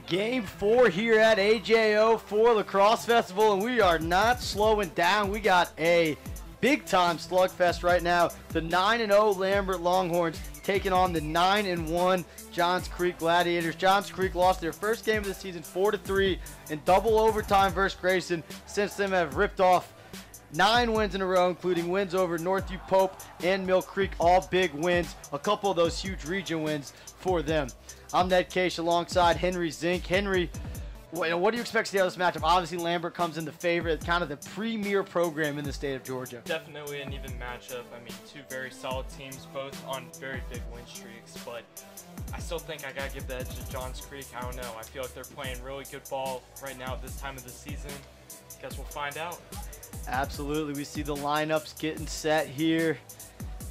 Game 4 here at AJO4 Lacrosse Festival, and we are not slowing down. We got a big-time slugfest right now. The 9-0 Lambert Longhorns taking on the 9-1 Johns Creek Gladiators. Johns Creek lost their first game of the season 4-3 in double overtime versus Grayson. Since then, have ripped off 9 wins in a row, including wins over Northview Pope and Mill Creek, all big wins. A couple of those huge region wins for them. I'm Ned Case alongside Henry Zink. Henry, what do you expect to see out of this matchup? Obviously, Lambert comes in the favorite, kind of the premier program in the state of Georgia. Definitely an even matchup. I mean, two very solid teams, both on very big win streaks, but I still think I got to give the edge to Johns Creek. I don't know. I feel like they're playing really good ball right now at this time of the season. Guess we'll find out. Absolutely. We see the lineups getting set here.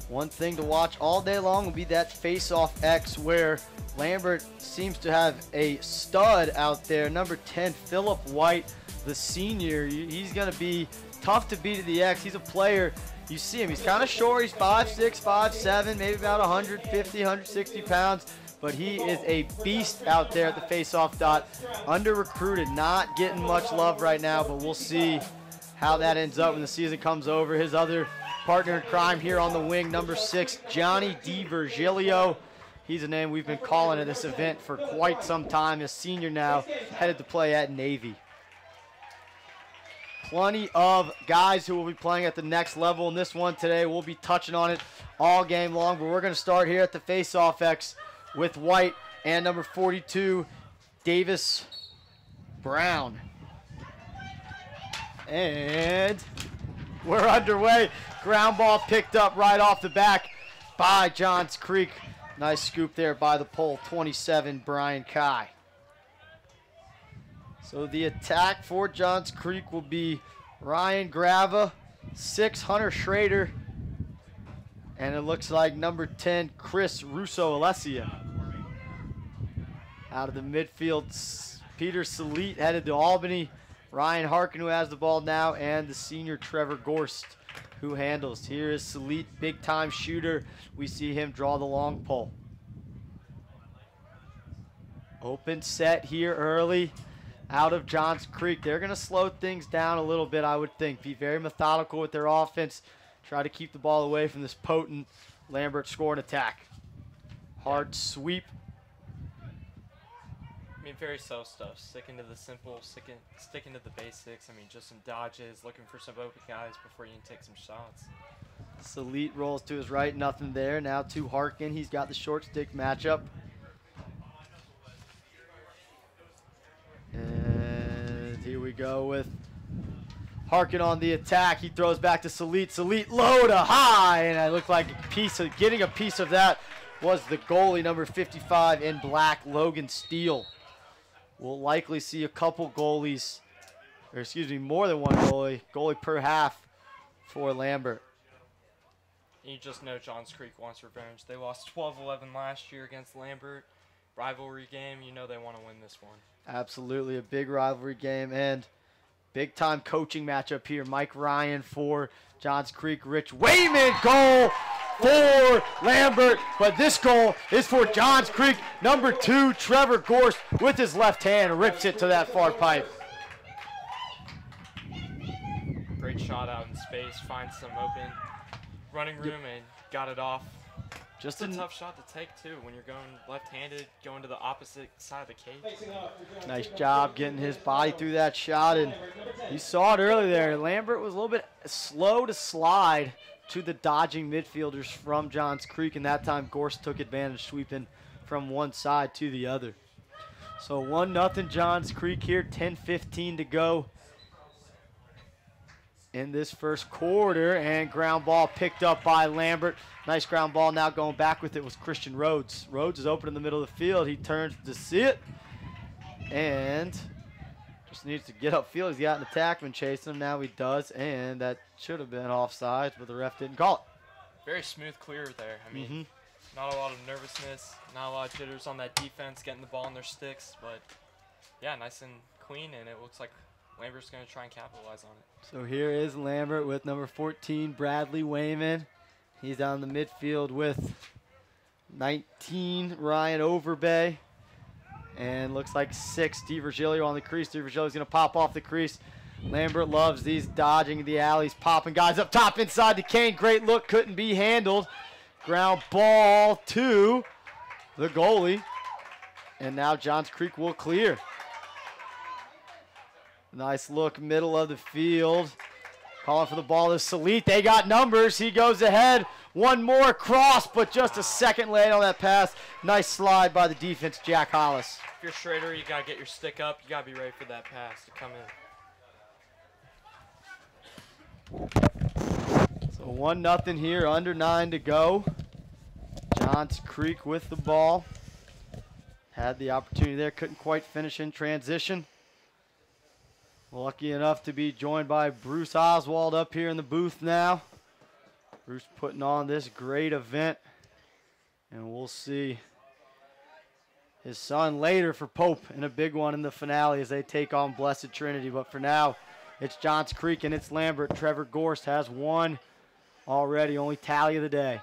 One thing to watch all day long will be that face-off X, where Lambert seems to have a stud out there. Number 10, Phillip White, the senior. He's going to be tough to beat at the X. He's a player. You see him. He's kind of short. He's 5'6", 5'7", maybe about 150, 160 pounds. But he is a beast out there at the face-off dot. Under-recruited, not getting much love right now, but we'll see how that ends up when the season comes over. His other partner in crime here on the wing, number 6, Johnny DiVirgilio. He's a name we've been calling at this event for quite some time. A senior now, headed to play at Navy. Plenty of guys who will be playing at the next level in this one today. We'll be touching on it all game long, but we're going to start here at the face-off X with White and number 42, Davis Brown. And we're underway. Ground ball picked up right off the back by Johns Creek. Nice scoop there by the pole, 27, Brian Kai. So the attack for Johns Creek will be Ryan Grava, 6, Hunter Schrader, and it looks like number 10, Chris Russo-Alessia. Out of the midfield, Peter Salit headed to Albany. Ryan Harkin, who has the ball now, and the senior Trevor Gorst, who handles. Here is Salit, big-time shooter. We see him draw the long pole. Open set here early out of Johns Creek. They're going to slow things down a little bit, I would think. Be very methodical with their offense. Try to keep the ball away from this potent Lambert scoring attack. Hard sweep. I mean, very slow stuff. Sticking to the simple, sticking to the basics. I mean, just some dodges, looking for some open guys before you can take some shots. Salit rolls to his right, nothing there. Now to Harkin. He's got the short stick matchup. And here we go with Harkin on the attack. He throws back to Salit. Salit low to high, and it looked like getting a piece of that was the goalie, number 55 in black, Logan Steele. We'll likely see a couple goalies, or excuse me, more than one goalie per half for Lambert. You just know Johns Creek wants revenge. They lost 12-11 last year against Lambert. Rivalry game, you know they want to win this one. Absolutely, a big rivalry game and big-time coaching matchup here. Mike Ryan for Johns Creek. Rich Wayman, goal for Lambert, but this goal is for Johns Creek. Number 2, Trevor Gorst, with his left hand, rips it to that far pipe. Great shot out in space, finds some open running room and got it off. Just a tough shot to take too when you're going left-handed, going to the opposite side of the cage. Nice job getting his body through that shot, and you saw it earlier there. Lambert was a little bit slow to slide to the dodging midfielders from Johns Creek, and that time Gorst took advantage, sweeping from one side to the other. So 1-0 Johns Creek here, 10:15 to go in this first quarter, and ground ball picked up by Lambert. Nice ground ball. Now going back with it was Christian Rhodes. Rhodes is open in the middle of the field. He turns to see it and just needs to get upfield. He's got an attackman chasing him. Now he does, and that should have been offside, but the ref didn't call it. Very smooth clear there. I mean, not a lot of nervousness, not a lot of jitters on that defense, getting the ball in their sticks, but yeah, nice and clean, and it looks like Lambert's going to try and capitalize on it. So here is Lambert with number 14, Bradley Wayman. He's down the midfield with 19, Ryan Overbay. And looks like 6. Steve Virgilio on the crease. Steve Virgilio's going to pop off the crease. Lambert loves these dodging the alleys, popping guys up top inside the Kane. Great look, couldn't be handled. Ground ball to the goalie. And now Johns Creek will clear. Nice look, middle of the field. Calling for the ball is Salit. They got numbers. He goes ahead. One more cross, but just a second late on that pass. Nice slide by the defense, Jack Hollis. If you're Schrader, you got to get your stick up. You got to be ready for that pass to come in. So 1-0 here, under 9 to go. Johns Creek with the ball. Had the opportunity there, couldn't quite finish in transition. Lucky enough to be joined by Bruce Oswald up here in the booth now. Bruce putting on this great event. And we'll see his son later for Pope in a big one in the finale as they take on Blessed Trinity. But for now, it's Johns Creek and it's Lambert. Trevor Gorst has one already, only tally of the day.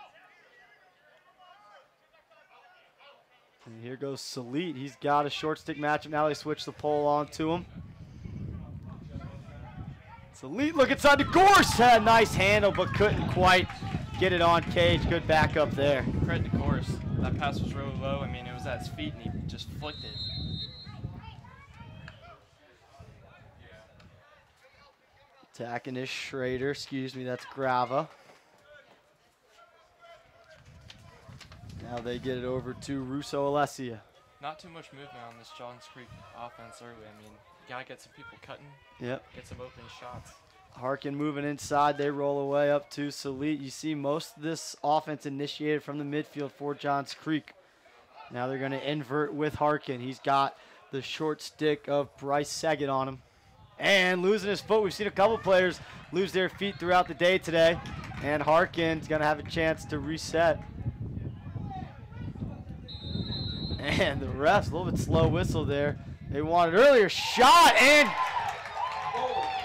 And here goes Salit. He's got a short stick matchup. Now they switch the pole on to him. Salit, look inside the Gorst. Had a nice handle, but couldn't quite get it on cage. Good backup there. Credit to Gorst. That pass was really low. I mean, it was at his feet, and he just flicked it. Attacking is Schrader. Excuse me, that's Grava. Now they get it over to Russo Alessia. Not too much movement on this Johns Creek offense early. I mean, you gotta get some people cutting. Yep. Get some open shots. Harkin moving inside. They roll away up to Salit. You see most of this offense initiated from the midfield for Johns Creek. Now they're going to invert with Harkin. He's got the short stick of Bryce Saget on him. And losing his foot. We've seen a couple players lose their feet throughout the day today. And Harkin's going to have a chance to reset. And the refs, a little bit slow whistle there. They wanted earlier shot and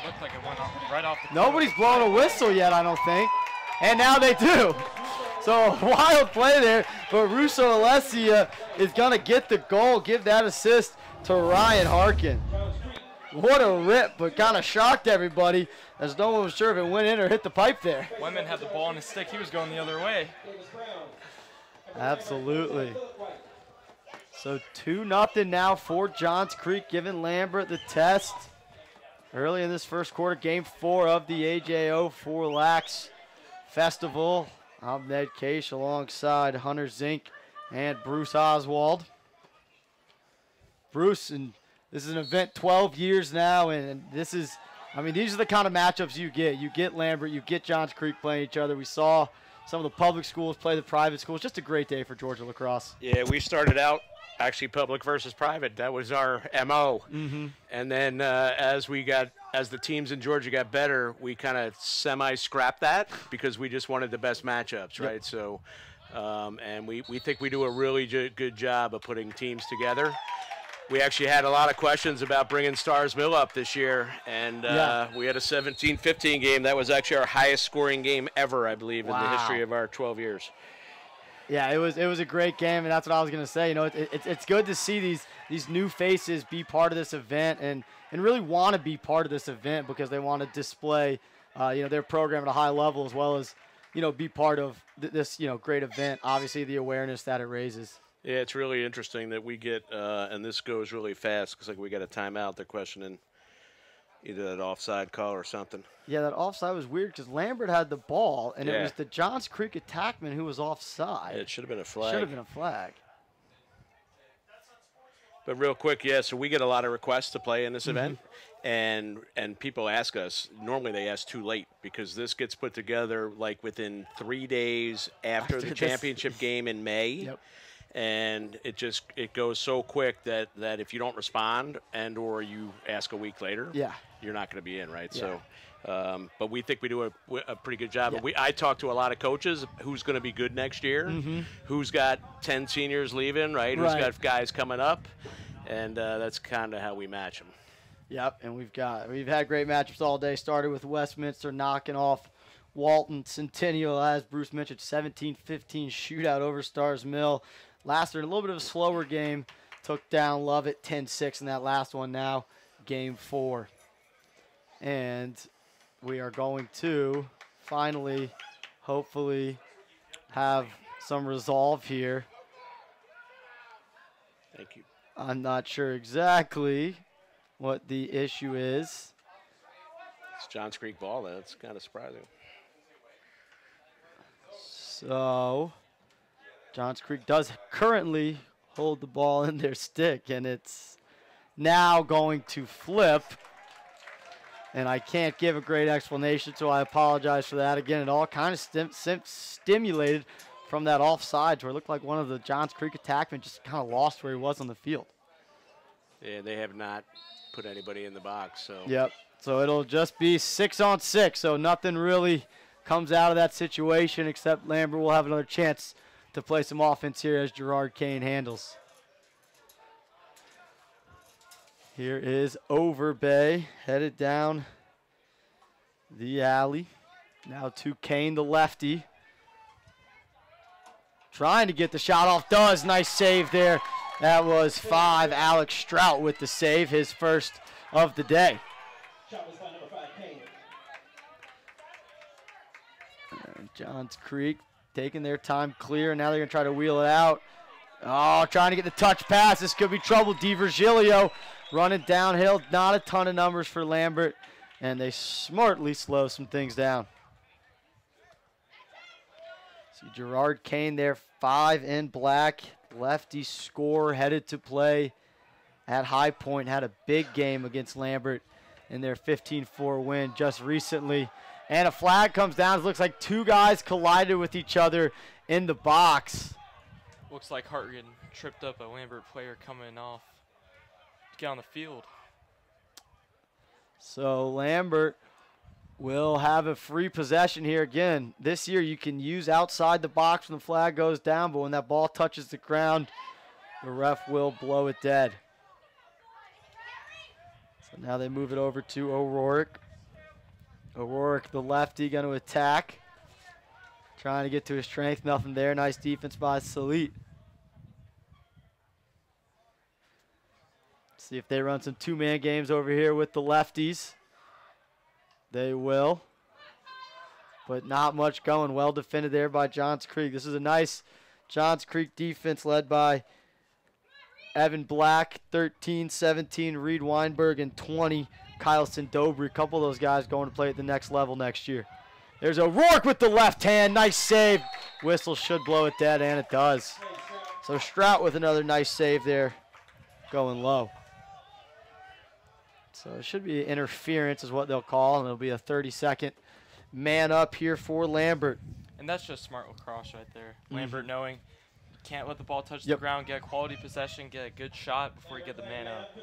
Looked like it went right off the nobody's blown a whistle yet, I don't think. And now they do. So a wild play there, but Russo Alessia is going to get the goal, give that assist to Ryan Harkin. What a rip, but kind of shocked everybody as no one was sure if it went in or hit the pipe there. Wendman had the ball on his stick. He was going the other way. Absolutely. So 2-0 now for Johns Creek, giving Lambert the test. Early in this first quarter, game 4 of the AJO4LAX Festival. I'm Ned Case alongside Hunter Zink and Bruce Oswald. Bruce, and this is an event 12 years now, and this is, I mean, these are the kind of matchups you get. You get Lambert, you get Johns Creek playing each other. We saw some of the public schools play the private schools. Just a great day for Georgia lacrosse. Yeah, we started out actually public versus private. That was our MO. And then as the teams in Georgia got better, we kind of semi-scrapped that because we just wanted the best matchups, right? Yep. So, and we think we do a really good job of putting teams together. We actually had a lot of questions about bringing Stars Mill up this year, and we had a 17-15 game. That was actually our highest scoring game ever, I believe, in the history of our 12 years. Yeah, it was a great game, and that's what I was going to say. You know, it's good to see these new faces be part of this event and really want to be part of this event because they want to display, their program at a high level as well as, be part of this, great event. Obviously, the awareness that it raises. Yeah, it's really interesting that we get, and this goes really fast because we got a timeout. They're questioning either that offside call or something. Yeah, that offside was weird because Lambert had the ball, and it was the Johns Creek attackman who was offside. Yeah, it should have been a flag. Should have been a flag. But real quick, so we get a lot of requests to play in this event, and people ask us. Normally they ask too late because this gets put together like within 3 days after the championship game in May. Yep. And it goes so quick that if you don't respond and or you ask a week later, you're not going to be in, right? Yeah. So, but we think we do a pretty good job. Yeah. I talk to a lot of coaches who's going to be good next year, who's got 10 seniors leaving, right? Who's got guys coming up, and that's kind of how we match them. Yep, and we've had great matchups all day. Started with Westminster knocking off Walton Centennial, as Bruce mentioned, 17-15 shootout over Stars Mill. Lasted a little bit of a slower game took down Lovett 10-6 in that last one now, game 4. And we are going to finally, hopefully, have some resolve here. Thank you. I'm not sure exactly what the issue is. It's Johns Creek ball, though. It's kind of surprising. So, Johns Creek does currently hold the ball in their stick, and it's now going to flip. And I can't give a great explanation, so I apologize for that. Again, it all kind of stimulated from that offsides where it looked like one of the Johns Creek attackmen just kind of lost where he was on the field. Yeah, they have not put anybody in the box. So. Yep. So it'll just be 6-on-6, so nothing really comes out of that situation except Lambert will have another chance to play some offense here as Gerard Kane handles. Here is Overbay headed down the alley. Now to Kane, the lefty. Trying to get the shot off. Does. Nice save there. That was 5. Alex Strout with the save, his first of the day. Johns Creek taking their time clear. Now they're going to try to wheel it out. Oh, trying to get the touch pass. This could be trouble. DiVirgilio running downhill. Not a ton of numbers for Lambert. And they smartly slow some things down. See Gerard Kane there, 5 in black. Lefty score headed to play at High Point. Had a big game against Lambert in their 15-4 win just recently. And a flag comes down. It looks like 2 guys collided with each other in the box. Looks like Hartgen tripped up a Lambert player coming off to get on the field. So Lambert will have a free possession here again. This year you can use outside the box when the flag goes down, but when that ball touches the ground, the ref will blow it dead. So now they move it over to O'Rourke. O'Rourke, the lefty, going to attack. Trying to get to his strength. Nothing there. Nice defense by Salit. See if they run some 2-man games over here with the lefties. They will. But not much going. Well defended there by Johns Creek. This is a nice Johns Creek defense led by Evan Black, 13, 17, Reed Weinberg, and 20, Kylson Dobry. A couple of those guys going to play at the next level next year. There's O'Rourke with the left hand. Nice save. Whistle should blow it dead, and it does. So Strout with another nice save there, going low. So it should be interference is what they'll call, and it'll be a 30-second man up here for Lambert. And that's just smart lacrosse right there. Lambert knowing can't let the ball touch the ground, get a quality possession, get a good shot before you get the man up.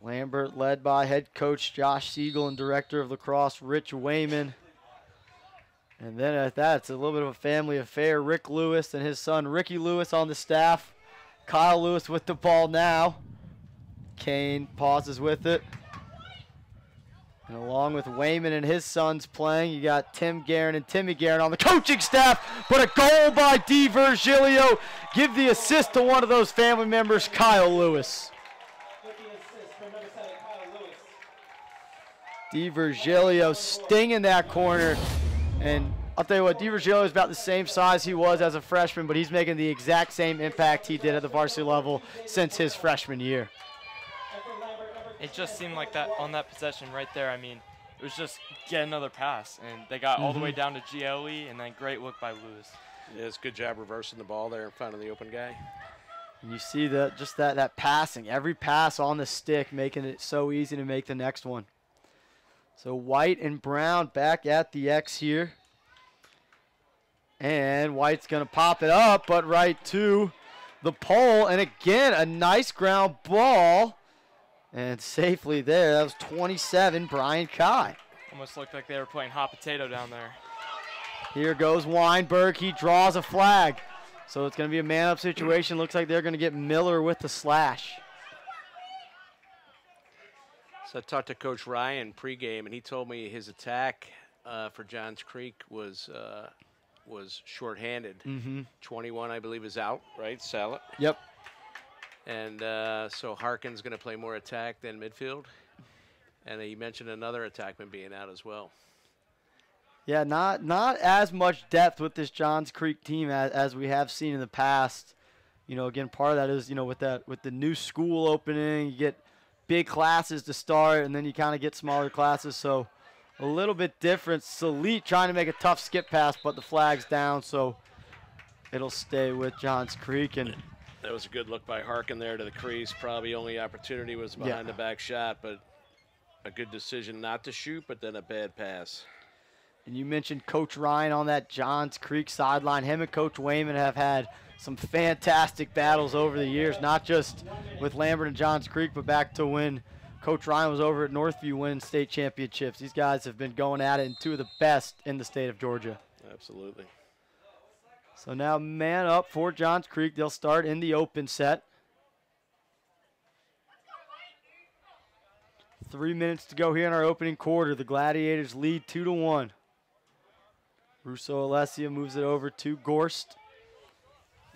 Lambert led by head coach Josh Siegel and director of lacrosse Rich Wayman. And then at that, it's a little bit of a family affair. Rick Lewis and his son Ricky Lewis on the staff. Kyle Lewis with the ball now. Kane pauses with it. And along with Wayman and his sons playing, you got Tim Guerin and Timmy Guerin on the coaching staff. But a goal by DiVirgilio. Give the assist to one of those family members, Kyle Lewis. DiVirgilio stinging that corner. And I'll tell you what, DiVirgilio is about the same size he was as a freshman, but he's making the exact same impact he did at the varsity level since his freshman year. It just seemed like that on that possession right there. I mean, it was just get another pass, and they got all the way down to GLE, and then great look by Lewis. Yeah, it's a good job reversing the ball there in front of the open guy. And you see that passing, every pass on the stick, making it so easy to make the next one. So White and Brown back at the X here. And White's going to pop it up, but right to the pole. And again, a nice ground ball. And safely there, that was 27, Brian Kai. Almost looked like they were playing hot potato down there. Here goes Weinberg. He draws a flag. So it's going to be a man-up situation. Looks like they're going to get Miller with the slash. So I talked to Coach Ryan pregame, and he told me his attack for Johns Creek was was shorthanded. 21, I believe, is out, right? Salad. Yep. And so Harkin's going to play more attack than midfield. And he mentioned another attackman being out as well. Yeah, not as much depth with this Johns Creek team as we have seen in the past. You know, again, part of that is, you know, with the new school opening, you get big classes to start, and then you kind of get smaller classes. So a little bit different. Salit trying to make a tough skip pass, but the flag's down, so it'll stay with Johns Creek. And that was a good look by Harkin there to the crease. Probably only opportunity was behind the back shot, but a good decision not to shoot, but then a bad pass. And you mentioned Coach Ryan on that Johns Creek sideline. Him and Coach Wayman have had some fantastic battles over the years, not just with Lambert and Johns Creek, but back to when Coach Ryan was over at Northview winning state championships. These guys have been going at it, and two of the best in the state of Georgia. Absolutely. So now man up for Johns Creek. They'll start in the open set. 3 minutes to go here in our opening quarter. The Gladiators lead 2-1. Russo Alessia moves it over to Gorst.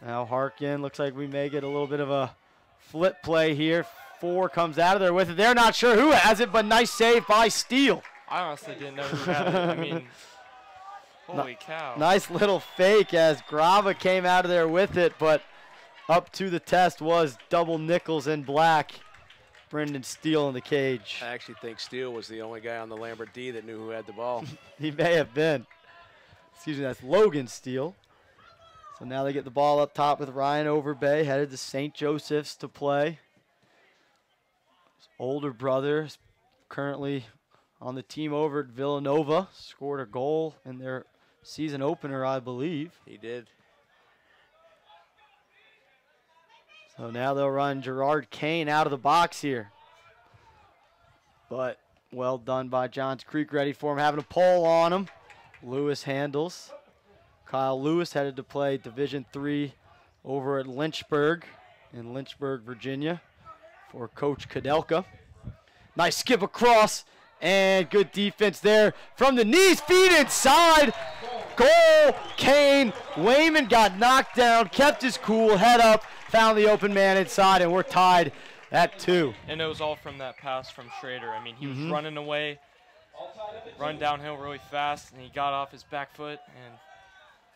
Now Harkin, looks like we may get a little bit of a flip play here. 4 comes out of there with it. They're not sure who has it, but nice save by Steele. I honestly didn't know who had it. I mean, holy cow. Nice little fake as Grava came out of there with it, but up to the test was double nickels in black. Brendan Steele in the cage. I actually think Steele was the only guy on the Lambert D that knew who had the ball. He may have been. Excuse me, that's Logan Steele. So now they get the ball up top with Ryan Overbay, headed to St. Joseph's to play. His older brother is currently on the team over at Villanova. Scored a goal in their season opener, I believe. He did. So now they'll run Gerard Kane out of the box here. But well done by Johns Creek, ready for him, having a pole on him. Lewis handles. Kyle Lewis headed to play Division III over at Lynchburg in Lynchburg, Virginia for Coach Kadelka. Nice skip across and good defense there from the knees, feet inside. Goal, Kane. Wayman got knocked down, kept his cool, head up, found the open man inside, and we're tied at 2. And it was all from that pass from Schrader. I mean, he was running away, run downhill really fast, and he got off his back foot, and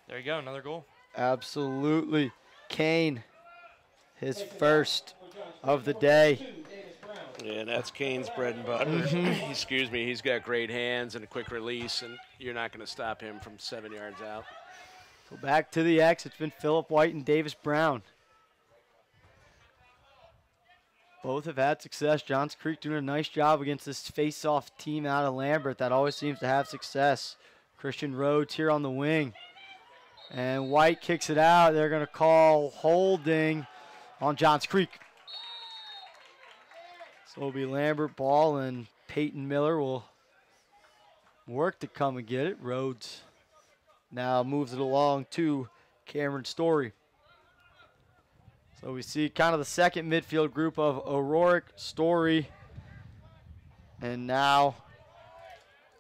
there you go, another goal. Absolutely. Kane, his first of the day. Yeah, and that's Kane's bread and butter. Excuse me, he's got great hands and a quick release, and you're not going to stop him from 7 yards out. So back to the X. It's been Phillip White and Davis Brown. Both have had success. Johns Creek doing a nice job against this face-off team out of Lambert that always seems to have success. Christian Rhodes here on the wing. And White kicks it out. They're going to call holding on Johns Creek. So it'll be Lambert ball, and Peyton Miller will work to come and get it. Rhodes now moves it along to Cameron Story. So we see kind of the second midfield group of O'Rourke, Story, and now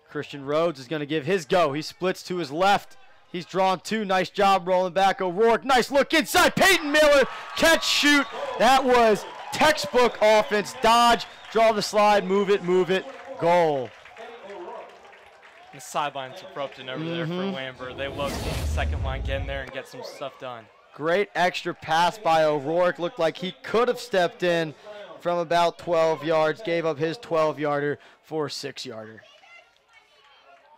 Christian Rhodes is going to give his go. He splits to his left. He's drawn 2. Nice job rolling back. O'Rourke, nice look inside. Peyton Miller, catch, shoot. That was textbook offense. Dodge, draw the slide, move it, goal. The sidelines erupting over there for Lambert. They love seeing the second line get in there and get some stuff done. Great extra pass by O'Rourke. Looked like he could have stepped in from about 12 yards. Gave up his 12-yarder for a 6-yarder.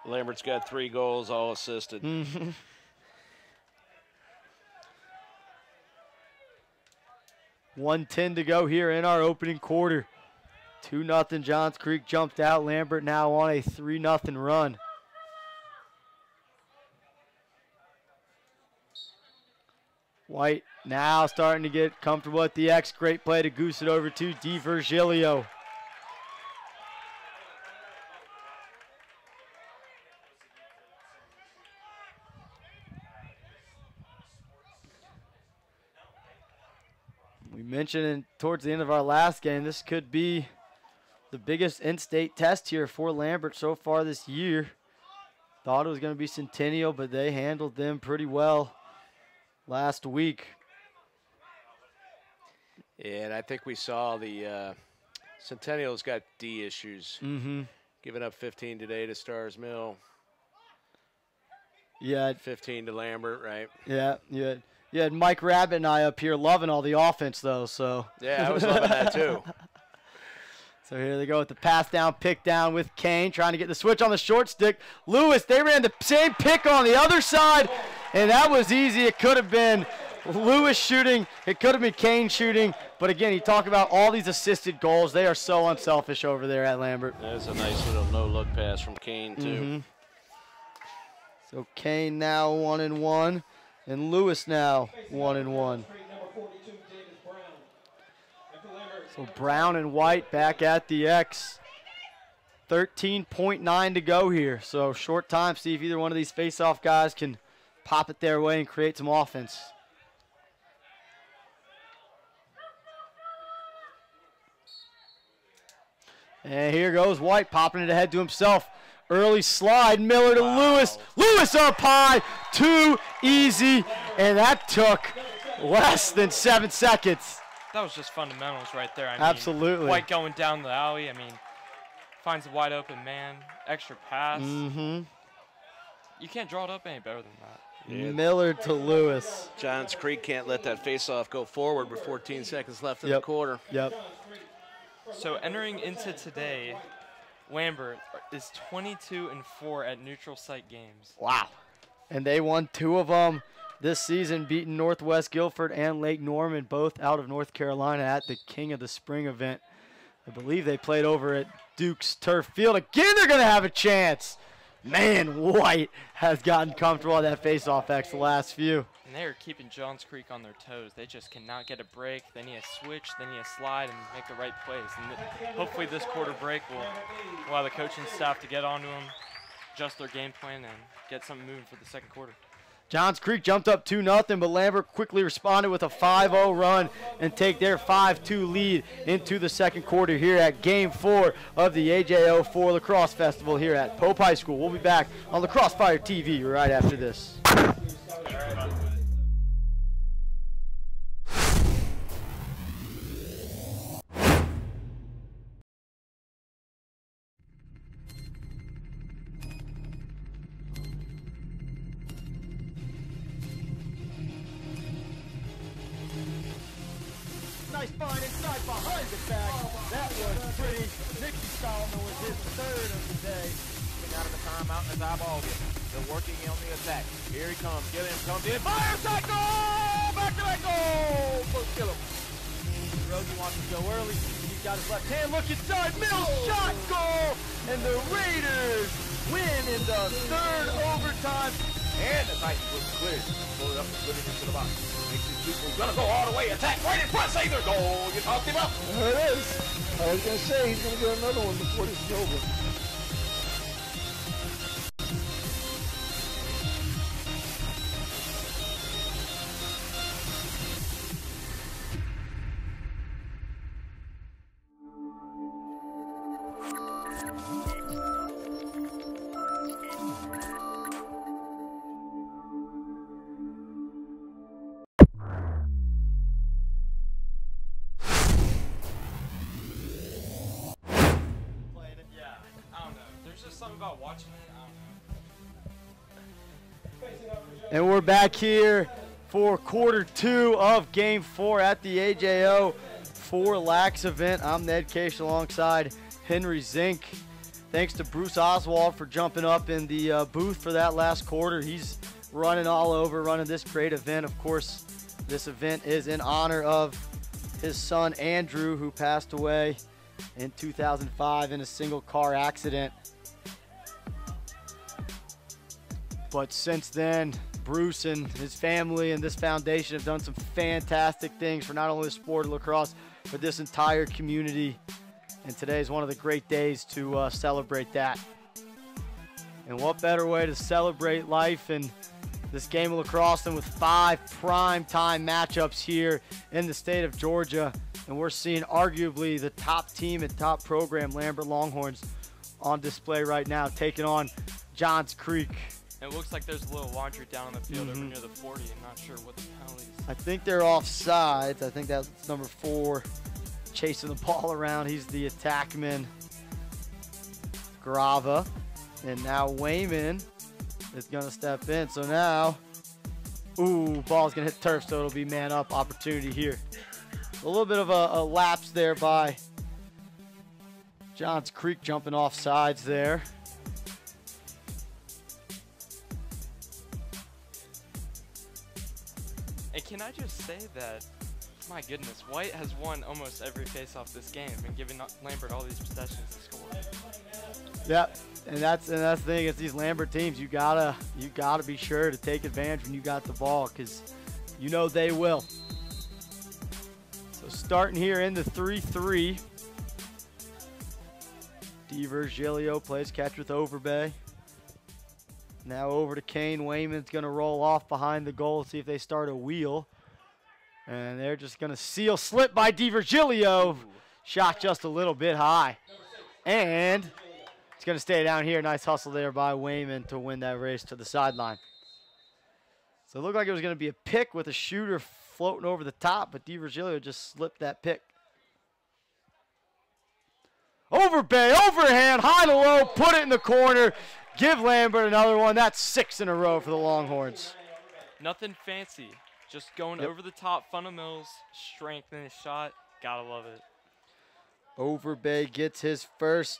Lambert's got 3 goals, all assisted. 1:10 to go here in our opening quarter. 2-0 Johns Creek jumped out. Lambert now on a 3-0 run. White now starting to get comfortable at the X. Great play to goose it over to DiVirgilio. We mentioned towards the end of our last game, this could be the biggest in-state test here for Lambert so far this year. Thought it was going to be Centennial, but they handled them pretty well last week. Yeah, and I think we saw the Centennial's got D issues. Giving up 15 today to Stars Mill. Yeah. 15 to Lambert, right? Yeah, you had Mike Rabbit and I up here loving all the offense, though. So yeah, I was loving that too. So here they go with the pass down, pick down with Kane, trying to get the switch on the short stick. Lewis, they ran the same pick on the other side, and that was easy. It could have been Lewis shooting. It could have been Kane shooting. But again, you talk about all these assisted goals. They are so unselfish over there at Lambert. That's a nice little no-look pass from Kane, too. So Kane now 1-1, and Lewis now 1-1. So Brown and White back at the X. 13.9 to go here. So short time. See if either one of these face-off guys can pop it their way and create some offense. And here goes White, popping it ahead to himself. Early slide, Miller to Lewis. Lewis up high, too easy, and that took less than 7 seconds. That was just fundamentals right there. I Absolutely. mean, White going down the alley, I mean, finds a wide open man, extra pass. You can't draw it up any better than that. Yeah. Miller to Lewis. Johns Creek can't let that face-off go forward with 14 seconds left in the quarter. So entering into today, Lambert is 22-4 at neutral site games. Wow. And they won 2 of them this season, beating Northwest Guilford and Lake Norman, both out of North Carolina at the King of the Spring event. I believe they played over at Duke's Turf Field. Again, they're going to have a chance. Man, White has gotten comfortable on that face-off X the last few. And they are keeping Johns Creek on their toes. They just cannot get a break. They need a switch, they need a slide, and make the right plays. And hopefully this quarter break will allow the coaching staff to get onto them, adjust their game plan, and get something moving for the second quarter. Johns Creek jumped up 2-0, but Lambert quickly responded with a 5-0 run and take their 5-2 lead into the second quarter here at Game 4 of the AJO4 Lacrosse Festival here at Pope High School. We'll be back on Lacrosse Fire TV right after this. Nice find inside behind the back. That was pretty. Nicky Solomon was his 3rd of the day. Out of the timeout and it's eyeballed it. They're working on the attack. Here he comes. Gilliam comes in. Fires that goal! Back-to-back goal! First Gilliam. Rosie wants to go early. He's got his left hand. Look inside. Mills shot goal. And the Raiders win in the 3rd overtime. And the Titans was cleared. Pull it up and put it into the box. Makes these people gonna go all the way. Attack right in front. Save their goal. You talked him up. There it is. I was going to say he's going to get another one before this is over. About watching it, And we're back here for quarter 2 of Game 4 at the AJO4LAX event. I'm Ned Case alongside Henry Zink. Thanks to Bruce Oswald for jumping up in the booth for that last quarter. He's running all over, running this great event. Of course, this event is in honor of his son Andrew, who passed away in 2005 in a single car accident. But since then, Bruce and his family and this foundation have done some fantastic things for not only the sport of lacrosse, but this entire community. And today is one of the great days to celebrate that. And what better way to celebrate life and this game of lacrosse than with 5 prime-time matchups here in the state of Georgia. And we're seeing arguably the top team and top program, Lambert Longhorns, on display right now, taking on Johns Creek. And it looks like there's a little laundry down on the field over near the 40. I'm not sure what the penalty is. I think they're offsides. I think that's number 4 chasing the ball around. He's the attackman, Grava. And now Wayman is going to step in. So now, ooh, ball's going to hit turf, so it'll be man up opportunity here. A little bit of a lapse there by Johns Creek jumping off sides there. And can I just say that, my goodness, White has won almost every face-off this game and given Lambert all these possessions to score. Yep, and that's the thing. It's these Lambert teams. You gotta be sure to take advantage when you got the ball, because you know they will. So starting here in the 3-3, DiVirgilio plays catch with Overbay. Now over to Kane. Wayman's going to roll off behind the goal, see if they start a wheel. And they're just going to seal slip by DiVirgilio. Shot just a little bit high. And it's going to stay down here. Nice hustle there by Wayman to win that race to the sideline. So it looked like it was going to be a pick with a shooter floating over the top, but DiVirgilio just slipped that pick. Overbay, overhand, high to low, put it in the corner. Give Lambert another one. That's 6 in a row for the Longhorns. Nothing fancy. Just going over the top, fundamentals, strength in his shot. Gotta love it. Overbay gets his first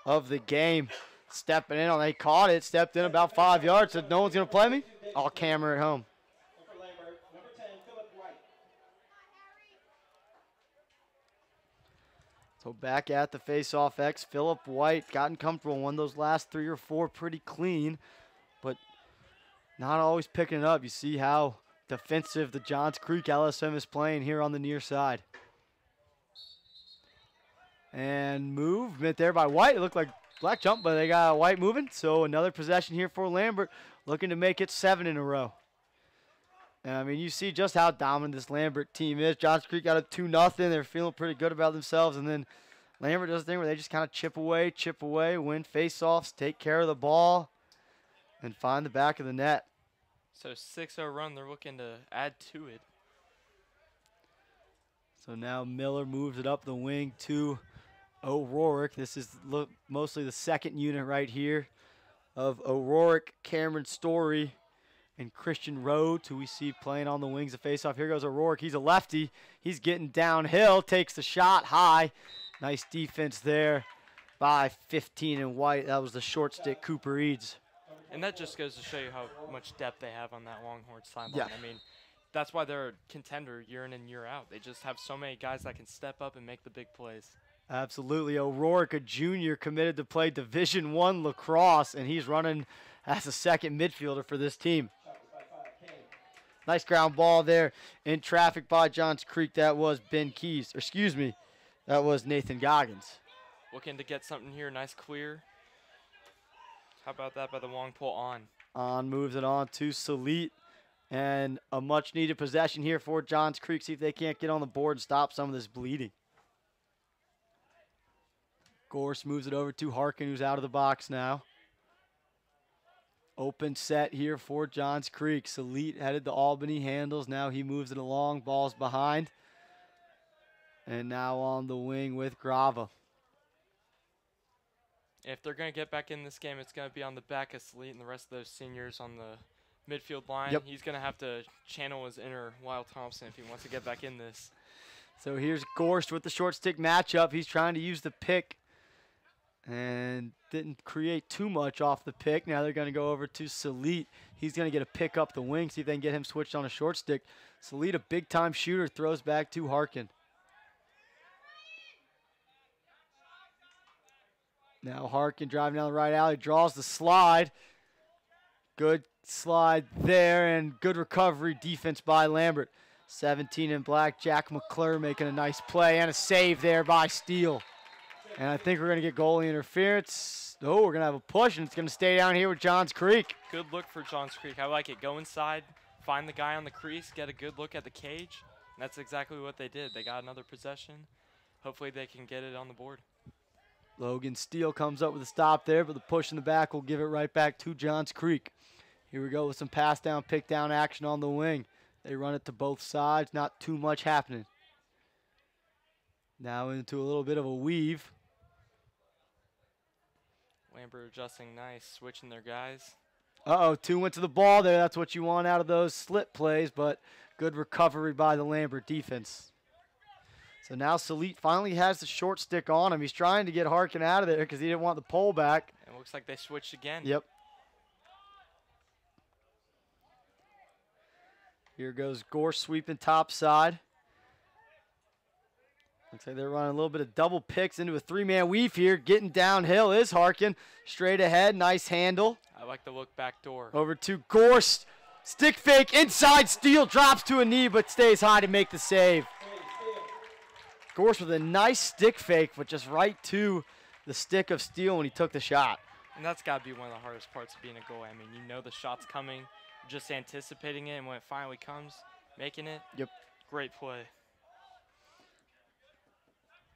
of the game. Stepping in on, they caught it, stepped in about 5 yards, said no one's going to play me. I'll camera it home. So back at the face-off X, Phillip White gotten comfortable, won those last 3 or 4 pretty clean, but not always picking it up. You see how defensive the Johns Creek LSM is playing here on the near side. And movement there by White. It looked like black jump, but they got White moving. So another possession here for Lambert, looking to make it 7 in a row. And I mean, you see just how dominant this Lambert team is. Johns Creek got a 2-0. They're feeling pretty good about themselves. And then Lambert does a thing where they just kind of chip away, win face-offs, take care of the ball, and find the back of the net. So 6-0 run, they're looking to add to it. So now Miller moves it up the wing to O'Rourke. This is mostly the second unit right here of O'Rourke, Cameron Story, and Christian Rhodes, who we see playing on the wings of faceoff. Here goes O'Rourke. He's a lefty. He's getting downhill, takes the shot high. Nice defense there by 15 and White. That was the short stick, Cooper Eads. And that just goes to show you how much depth they have on that Longhorn sideline. Yeah. I mean, that's why they're a contender year in and year out. They just have so many guys that can step up and make the big plays. Absolutely. O'Rourke, a junior, committed to play Division I lacrosse, and he's running as a second midfielder for this team. Nice ground ball there in traffic by Johns Creek. That was Ben Keys. Or excuse me, that was Nathan Goggins. Looking to get something here. Nice clear. How about that by the long pull on? On moves it on to Salit. And a much-needed possession here for Johns Creek. See if they can't get on the board and stop some of this bleeding. Gorse moves it over to Harkin, who's out of the box now. Open set here for Johns Creek. Salit headed to Albany, handles. Now he moves it along. Ball's behind. And now on the wing with Grava. If they're going to get back in this game, it's going to be on the back of Salit and the rest of those seniors on the midfield line. Yep. He's going to have to channel his inner Wild Thompson if he wants to get back in this. So here's Gorst with the short stick matchup. He's trying to use the pick and didn't create too much off the pick. Now they're going to go over to Salit. He's going to get a pick up the wing, see if they can get him switched on a short stick. Salit, a big-time shooter, throws back to Harkin. Now Harkin driving down the right alley, draws the slide. Good slide there and good recovery defense by Lambert. 17 in black, Jack McClure making a nice play and a save there by Steele. And I think we're going to get goalie interference. Oh, we're going to have a push, and it's going to stay down here with Johns Creek. Good look for Johns Creek. I like it. Go inside, find the guy on the crease, get a good look at the cage. And that's exactly what they did. They got another possession. Hopefully they can get it on the board. Logan Steele comes up with a stop there, but the push in the back will give it right back to Johns Creek. Here we go with some pass down, pick down action on the wing. They run it to both sides, not too much happening. Now into a little bit of a weave. Lambert adjusting nice, switching their guys. Uh-oh, 2 went to the ball there. That's what you want out of those slip plays, but good recovery by the Lambert defense. So now Salit finally has the short stick on him. He's trying to get Harkin out of there because he didn't want the pole back. It looks like they switched again. Yep. Here goes Gorse sweeping top side. Looks like they're running a little bit of double picks into a 3-man weave here. Getting downhill is Harkin. Straight ahead, nice handle. I like the look back door. Over to Gorse. Stick fake, inside, Steele drops to a knee but stays high to make the save. Gorse with a nice stick fake, but just right to the stick of Steele when he took the shot. And that's got to be one of the hardest parts of being a goalie. I mean, you know the shot's coming, just anticipating it, and when it finally comes, making it. Yep. Great play.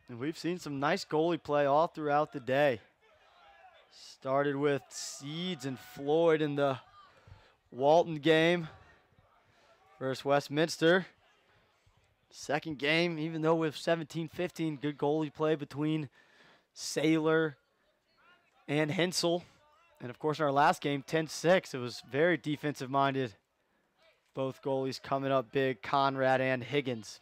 And we've seen some nice goalie play all throughout the day. Started with Seeds and Floyd in the Walton game versus Westminster. Second game, even though with 17-15, good goalie play between Saylor and Hensel. And, of course, in our last game, 10-6, it was very defensive-minded. Both goalies coming up big, Conrad and Higgins.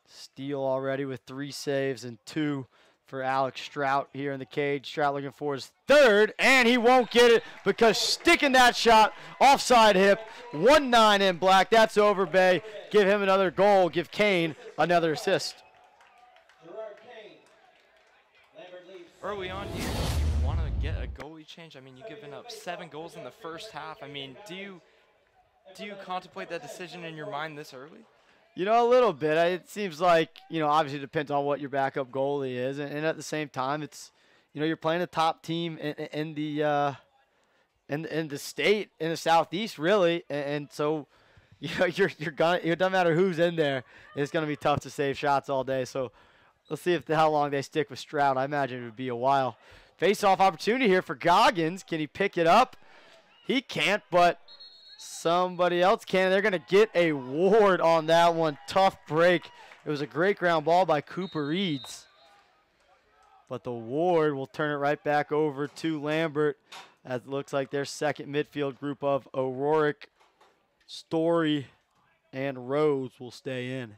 Steele already with 3 saves and 2 for Alex Strout here in the cage. Strout looking for his third, and he won't get it because sticking that shot offside hip. 1-9 in black. That's over, Bay. Give him another goal. Give Kane another assist. Early on, do you want to get a goalie change? I mean, you've given up 7 goals in the first half. I mean, do you contemplate that decision in your mind this early? You know, a little bit. It seems like, you know, obviously it depends on what your backup goalie is. And at the same time, it's, you know, you're playing a top team in the state, in the Southeast, really. And so, you know, it doesn't matter who's in there. It's going to be tough to save shots all day. So let's see how long they stick with Stroud. I imagine it would be a while. Face-off opportunity here for Goggins. Can he pick it up? He can't, but somebody else can. They're going to get a ward on that one. Tough break. It was a great ground ball by Cooper Eads. But the ward will turn it right back over to Lambert, as it looks like their second midfield group of O'Rourke, Story, and Rose will stay in.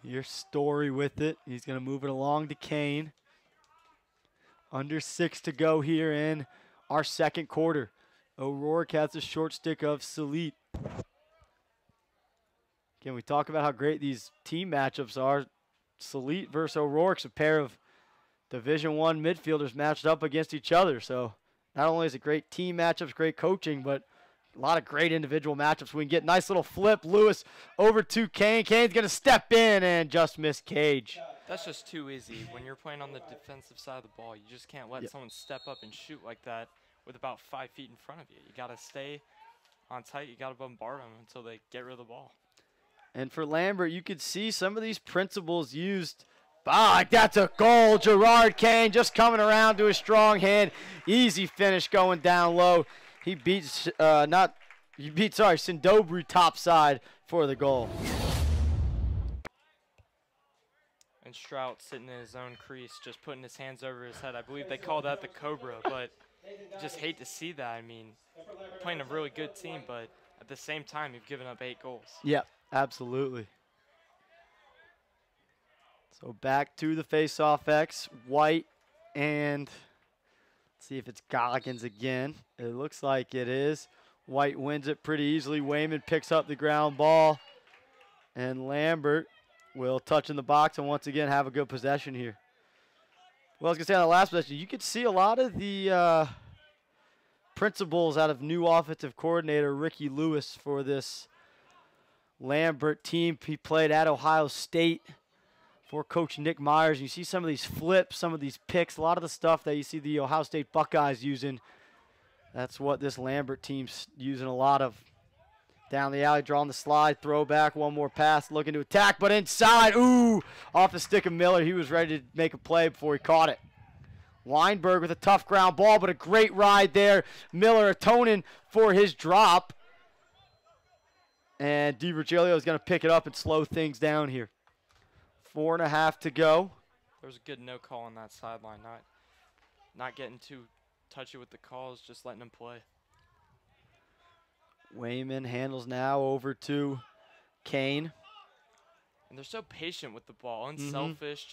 Here's Story with it. He's going to move it along to Kane. Under 6 to go here in our second quarter. O'Rourke has the short stick of Salit. Can we talk about how great these team matchups are? Salit versus O'Rourke's a pair of Division I midfielders matched up against each other. So not only is it great team matchups, great coaching, but a lot of great individual matchups. We can get nice little flip. Lewis over to Kane. Kane's going to step in and just miss Cage. That's just too easy. When you're playing on the defensive side of the ball, you just can't let someone step up and shoot like that with about 5 feet in front of you. You got to stay on tight. You got to bombard them until they get rid of the ball. And for Lambert, you could see some of these principles used. That's a goal. Gerard Kane just coming around to a strong hand. Easy finish going down low. He beats, Sindobri topside for the goal. And Strout sitting in his own crease, just putting his hands over his head. I believe they call that the Cobra, but just hate to see that. I mean, playing a really good team, but at the same time, you've given up 8 goals. Yeah, absolutely. So back to the face-off X. White and let's see if it's Goggins again. It looks like it is. White wins it pretty easily. Wayman picks up the ground ball. And Lambert will touch in the box and once again have a good possession here. Well, I was going to say on the last possession, you could see a lot of the principles out of new offensive coordinator Ricky Lewis for this Lambert team. He played at Ohio State for Coach Nick Myers. You see some of these flips, some of these picks, a lot of the stuff that you see the Ohio State Buckeyes using. That's what this Lambert team's using a lot of. Down the alley, drawing the slide, throw back, one more pass, looking to attack, but inside, ooh, off the stick of Miller. He was ready to make a play before he caught it. Weinberg with a tough ground ball, but a great ride there. Miller atoning for his drop. And DiVirgilio is going to pick it up and slow things down here. 4.5 to go. There was a good no call on that sideline. Not getting too touchy with the calls, just letting them play. Wayman handles now over to Kane. And they're so patient with the ball, unselfish,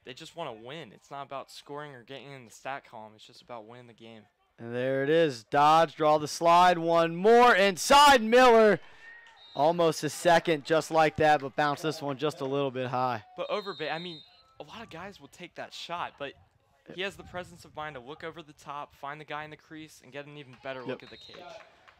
they just want to win. It's not about scoring or getting in the stat column. It's just about winning the game. And there it is. Dodge, draw the slide, one more. Inside Miller. Almost a second just like that, but bounce this one just a little bit high. But I mean, a lot of guys will take that shot, but he has the presence of mind to look over the top, find the guy in the crease, and get an even better look at the cage.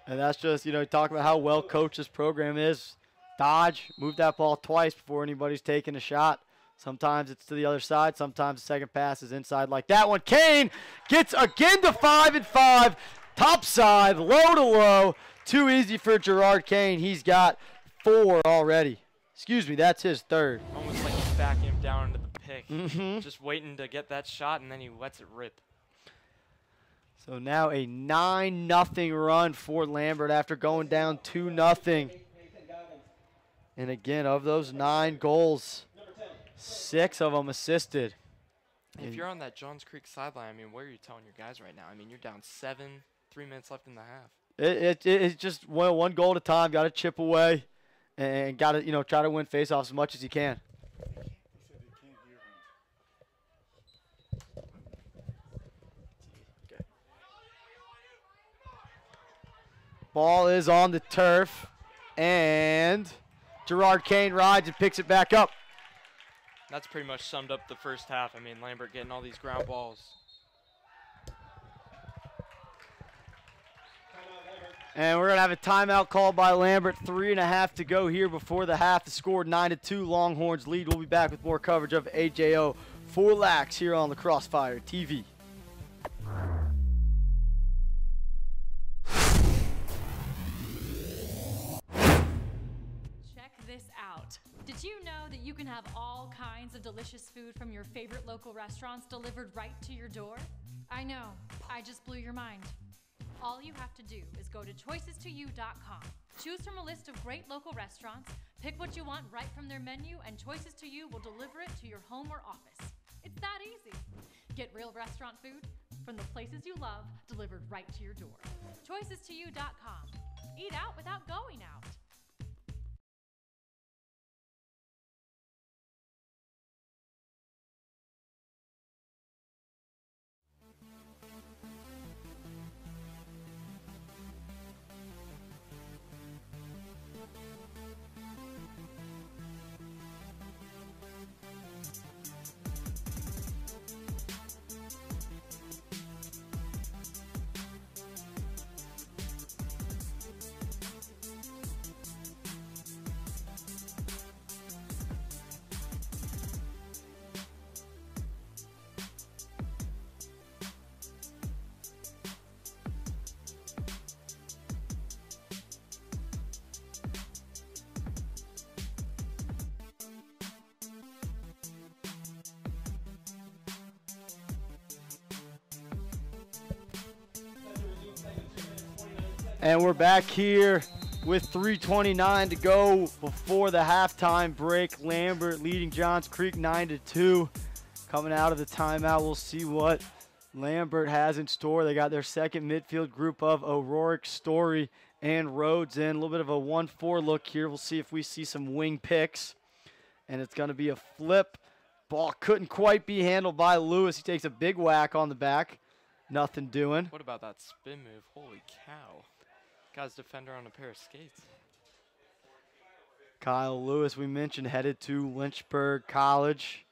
And that's just, talk about how well coached this program is. Dodge, move that ball twice before anybody's taking a shot. Sometimes it's to the other side. Sometimes the second pass is inside like that one. Kane gets again to 5 and 5. Top side, low to low. Too easy for Gerard Kane. He's got 4 already. Excuse me, that's his 3rd. Almost like he's backing him down into the pick. Just waiting to get that shot, and then he lets it rip. So now a 9-0 run for Lambert after going down 2-0. And again, of those 9 goals, 6 of them assisted. If you're on that Johns Creek sideline, I mean, what are you telling your guys right now? I mean, you're down 7, 3 minutes left in the half. It's just one goal at a time. Got to chip away and got to, try to win faceoffs as much as you can. Ball is on the turf, and Gerard Kane rides and picks it back up. That's pretty much summed up the first half. I mean, Lambert getting all these ground balls. And we're going to have a timeout called by Lambert. 3.5 to go here before the half. The score 9-2. Longhorns lead. We'll be back with more coverage of AJO4LAX here on the Crossfire TV. Check this out. Did you know that you can have all kinds of delicious food from your favorite local restaurants delivered right to your door? I know, I just blew your mind. All you have to do is go to choices2you.com. Choose from a list of great local restaurants, pick what you want right from their menu, and Choices to You will deliver it to your home or office. It's that easy. Get real restaurant food from the places you love delivered right to your door. Choices2you.com. Eat out without going out. And we're back here with 3:29 to go before the halftime break. Lambert leading Johns Creek 9-2. Coming out of the timeout, we'll see what Lambert has in store. They got their second midfield group of O'Rourke, Story, and Rhodes in. A little bit of a 1-4 look here. We'll see if we see some wing picks. And it's going to be a flip. Ball couldn't quite be handled by Lewis. He takes a big whack on the back. Nothing doing. What about that spin move? Holy cow. Guy's defender on a pair of skates. Kyle Lewis, we mentioned, headed to Lynchburg College.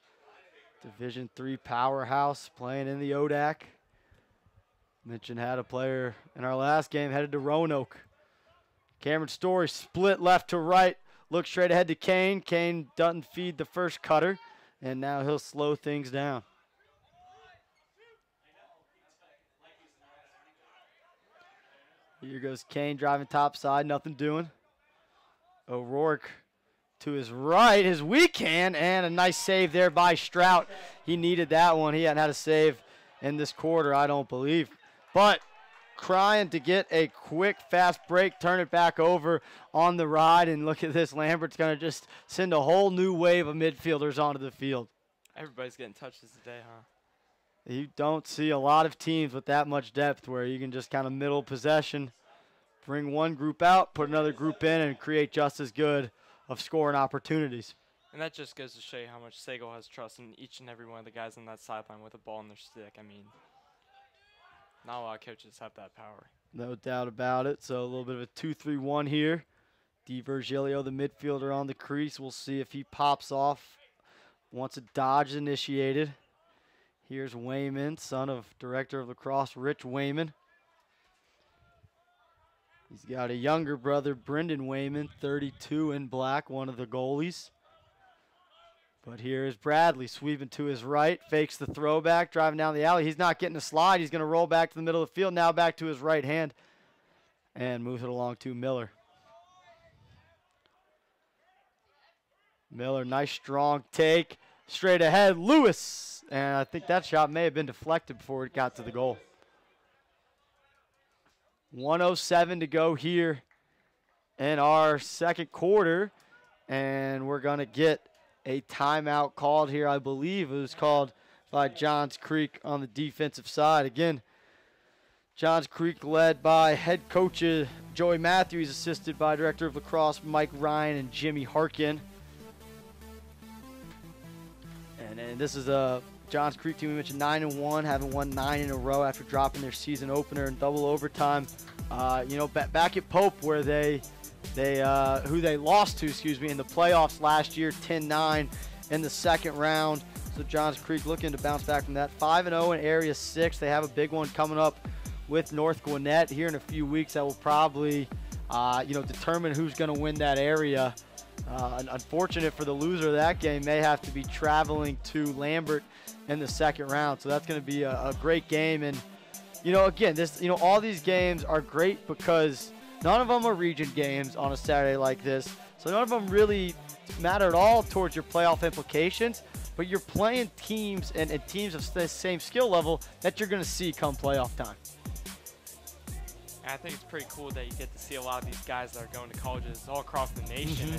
Division III powerhouse, playing in the ODAC. Mentioned had a player in our last game headed to Roanoke. Cameron Story split left to right. Looks straight ahead to Kane. Kane doesn't feed the first cutter, and now he'll slow things down. Here goes Kane driving top side, nothing doing. O'Rourke to his right, his weak hand, and a nice save there by Strout. He needed that one. He hadn't had a save in this quarter, I don't believe. But trying to get a quick, fast break, turn it back over on the ride, and look at this. Lambert's going to just send a whole new wave of midfielders onto the field. Everybody's getting touches today, huh? You don't see a lot of teams with that much depth where you can just kind of middle possession, bring one group out, put another group in, and create just as good of scoring opportunities. And that just goes to show you how much Sagal has trust in each and every one of the guys on that sideline with a ball in their stick. I mean, not a lot of coaches have that power. No doubt about it. So a little bit of a 2-3-1 here. Di Virgilio, the midfielder on the crease. We'll see if he pops off once a dodge is initiated. Here's Wayman, son of director of lacrosse Rich Wayman. He's got a younger brother, Brendan Wayman, 32 in black, one of the goalies. But here is Bradley sweeping to his right, fakes the throwback, driving down the alley. He's not getting a slide. He's going to roll back to the middle of the field, now back to his right hand, and moves it along to Miller. Miller, nice strong take, straight ahead, Lewis. And I think that shot may have been deflected before it got to the goal. 1:07 to go here in our second quarter, and we're going to get a timeout called here. I believe it was called by Johns Creek on the defensive side. Again, Johns Creek led by head coach Joey Matthews, assisted by director of lacrosse Mike Ryan and Jimmy Harkin. And this is a Johns Creek team we mentioned 9-1, having won 9 in a row after dropping their season opener in double overtime. Back at Pope, where who they lost to, in the playoffs last year, 10-9 in the second round. So Johns Creek looking to bounce back from that. 5-0 in Area 6. They have a big one coming up with North Gwinnett here in a few weeks. That will probably, determine who's going to win that area. Unfortunate for the loser of that game, may have to be traveling to Lambert in the second round. So that's going to be a great game. And, again, all these games are great because none of them are region games on a Saturday like this. So none of them really matter at all towards your playoff implications. But you're playing teams and teams of the same skill level that you're going to see come playoff time. And I think it's pretty cool that you get to see a lot of these guys that are going to colleges all across the nation.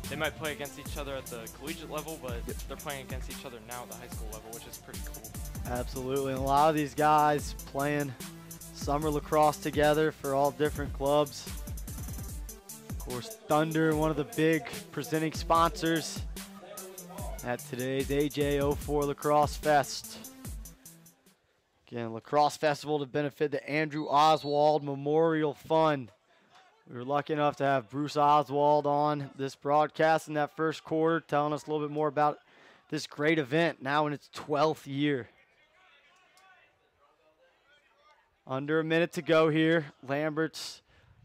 They might play against each other at the collegiate level, but they're playing against each other now at the high school level, which is pretty cool. Absolutely. And a lot of these guys playing summer lacrosse together for all different clubs. Of course, Thunder, one of the big presenting sponsors at today's AJO4 Lacrosse Fest. Again, Lacrosse Festival to benefit the Andrew Oswald Memorial Fund. We were lucky enough to have Bruce Oswald on this broadcast in that first quarter, telling us a little bit more about this great event, now in its 12th year. Under a minute to go here. Lambert's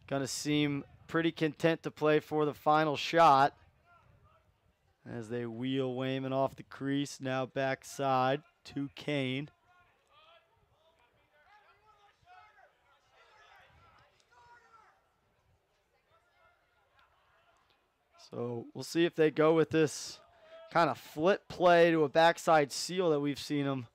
going to seem pretty content to play for the final shot as they wheel Wayman off the crease, now backside to Kane. So we'll see if they go with this kind of flip play to a backside seal that we've seen them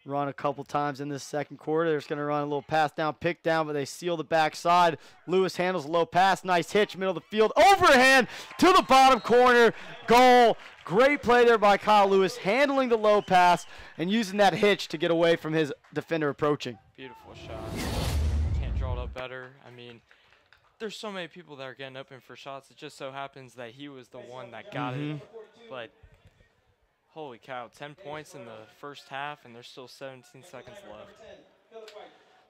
run a couple times in this second quarter. They're just going to run a little pass down, pick down, but they seal the backside. Lewis handles a low pass. Nice hitch, middle of the field. Overhand to the bottom corner. Goal. Great play there by Kyle Lewis, handling the low pass and using that hitch to get away from his defender approaching. Beautiful shot. Can't draw it up better. I mean, there's so many people that are getting open for shots. It just so happens that he was the one that got it. But holy cow, 10 points in the first half, and there's still 17 seconds left.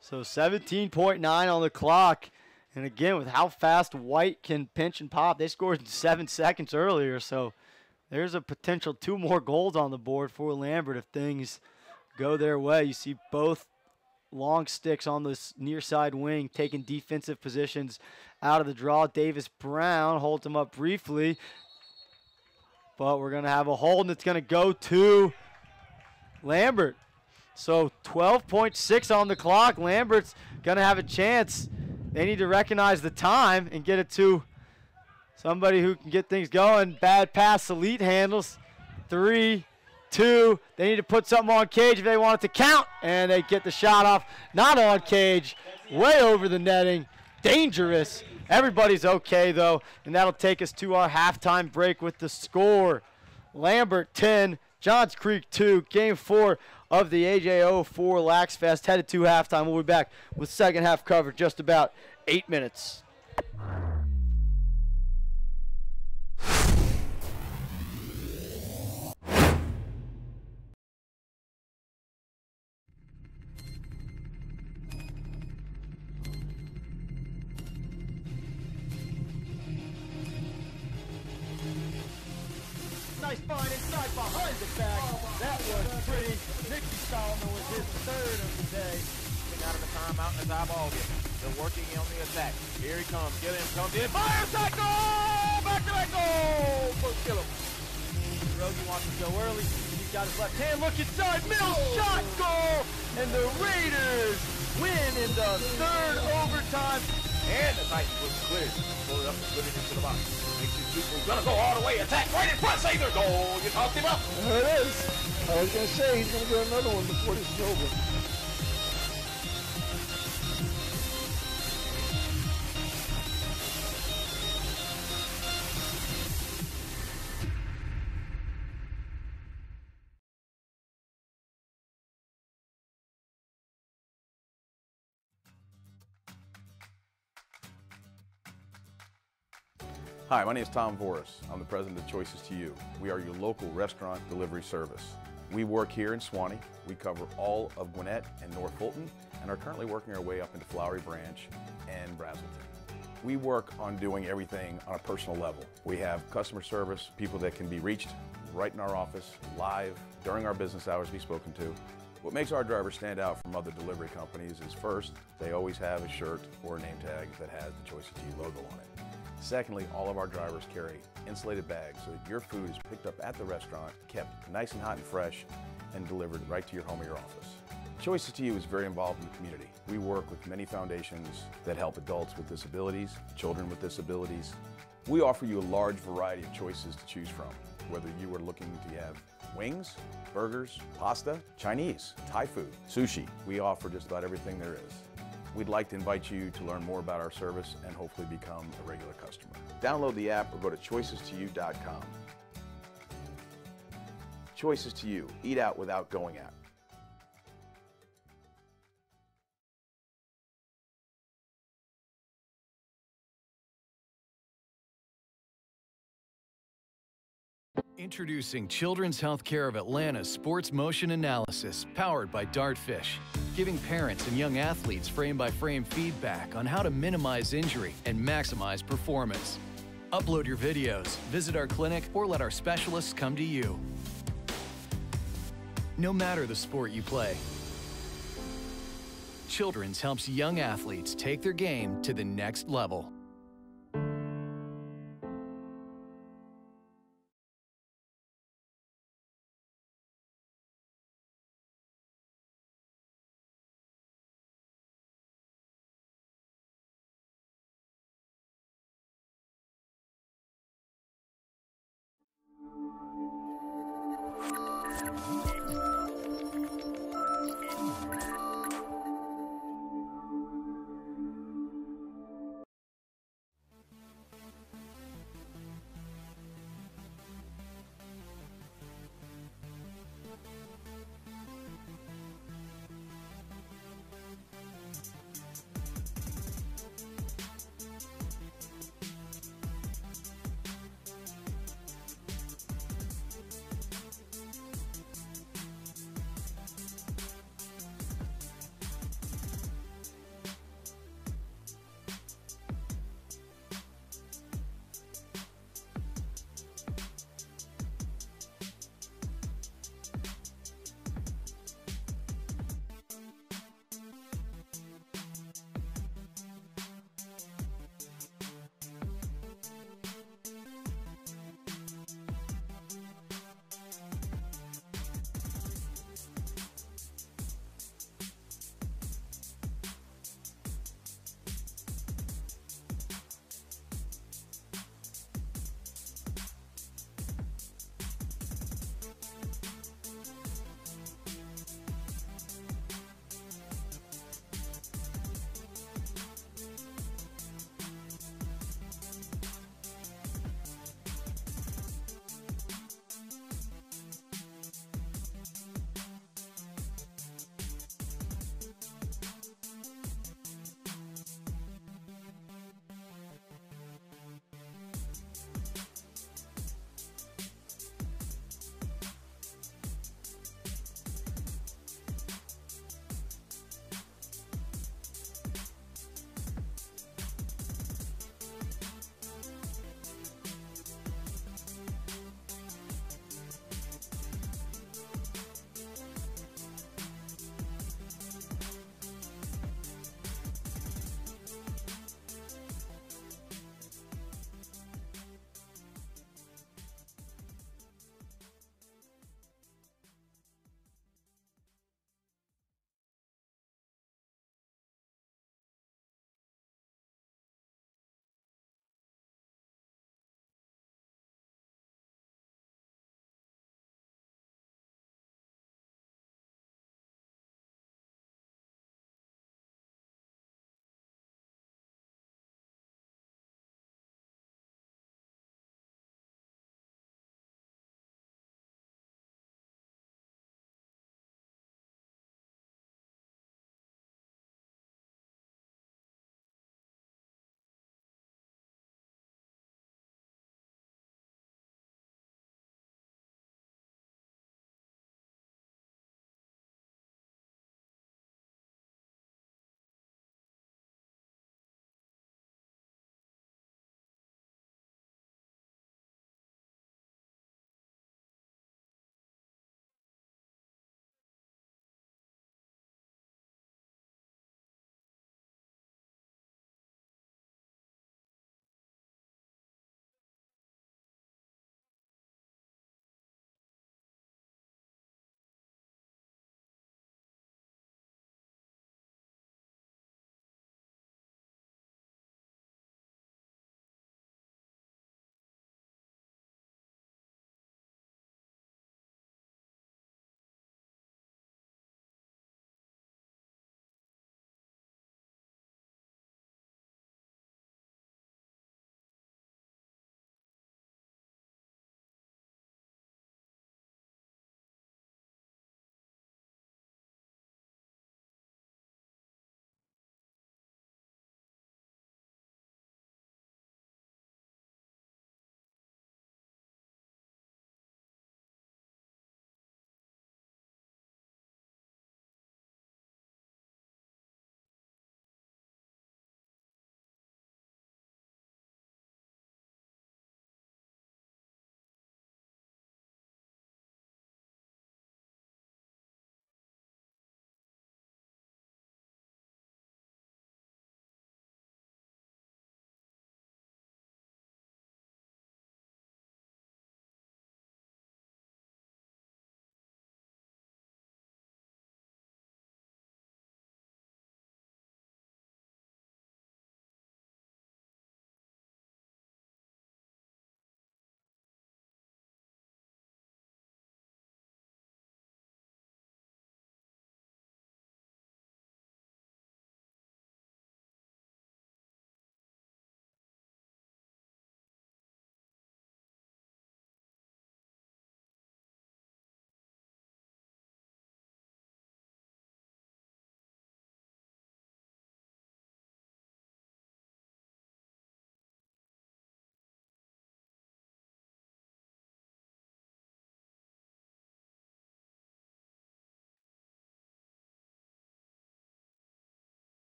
So 17.9 on the clock. And again, with how fast White can pinch and pop, they scored in 7 seconds earlier. So there's a potential 2 more goals on the board for Lambert if things go their way. You see both long sticks on this near side wing, taking defensive positions out of the draw. Davis Brown holds him up briefly, but we're going to have a hold, and it's going to go to Lambert. So 12.6 on the clock. Lambert's going to have a chance They need to recognize the time and get it to somebody who can get things going. Bad pass, Elite handles. 3, 2. They need to put something on Cage if they want it to count. And they get the shot off. Not on Cage. Way over the netting. Dangerous. Everybody's okay, though. And that'll take us to our halftime break with the score. Lambert 10, Johns Creek 2. Game 4 of the AJO4LAX Fest. Headed to halftime. We'll be back with second half coverage just about 8 minutes. Nice find inside behind the back. That was pretty. Nicky Solomon was his third of the day. Out of the timeout and it's eyeball game. They're working on the attack. Here he comes. Gilliam comes in. Fires that goal! Back-to-back goal! First kill him. Rogie wants to go early. He's got his left hand. Look inside. Middle shot goal. And the Raiders win in the third overtime. And the Titans was cleared. Pull it up and put it into the box. Makes his people gonna go all the way. Attack right in front. Save their goal. You talked him up. There it is. I was going to say he's going to get another one before this is over. Hi, my name is Tom Voris. I'm the president of Choices to You. We are your local restaurant delivery service. We work here in Suwanee. We cover all of Gwinnett and North Fulton and are currently working our way up into Flowery Branch and Brazelton. We work on doing everything on a personal level. We have customer service, people that can be reached right in our office, live, during our business hours, be spoken to. What makes our drivers stand out from other delivery companies is first, they always have a shirt or a name tag that has the Choices to You logo on it. Secondly, all of our drivers carry insulated bags so that your food is picked up at the restaurant, kept nice and hot and fresh, and delivered right to your home or your office. Choices to You is very involved in the community. We work with many foundations that help adults with disabilities, children with disabilities. We offer you a large variety of choices to choose from, whether you are looking to have wings, burgers, pasta, Chinese, Thai food, sushi. We offer just about everything there is. We'd like to invite you to learn more about our service and hopefully become a regular customer. Download the app or go to choicestouYou.com. Choices to You. Eat out without going out. Introducing Children's Healthcare of Atlanta's Sports Motion Analysis, powered by Dartfish, giving parents and young athletes frame-by-frame feedback on how to minimize injury and maximize performance. Upload your videos, visit our clinic, or let our specialists come to you. No matter the sport you play, Children's helps young athletes take their game to the next level.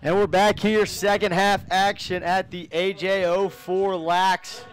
And we're back here, second half action at the AJO4LAX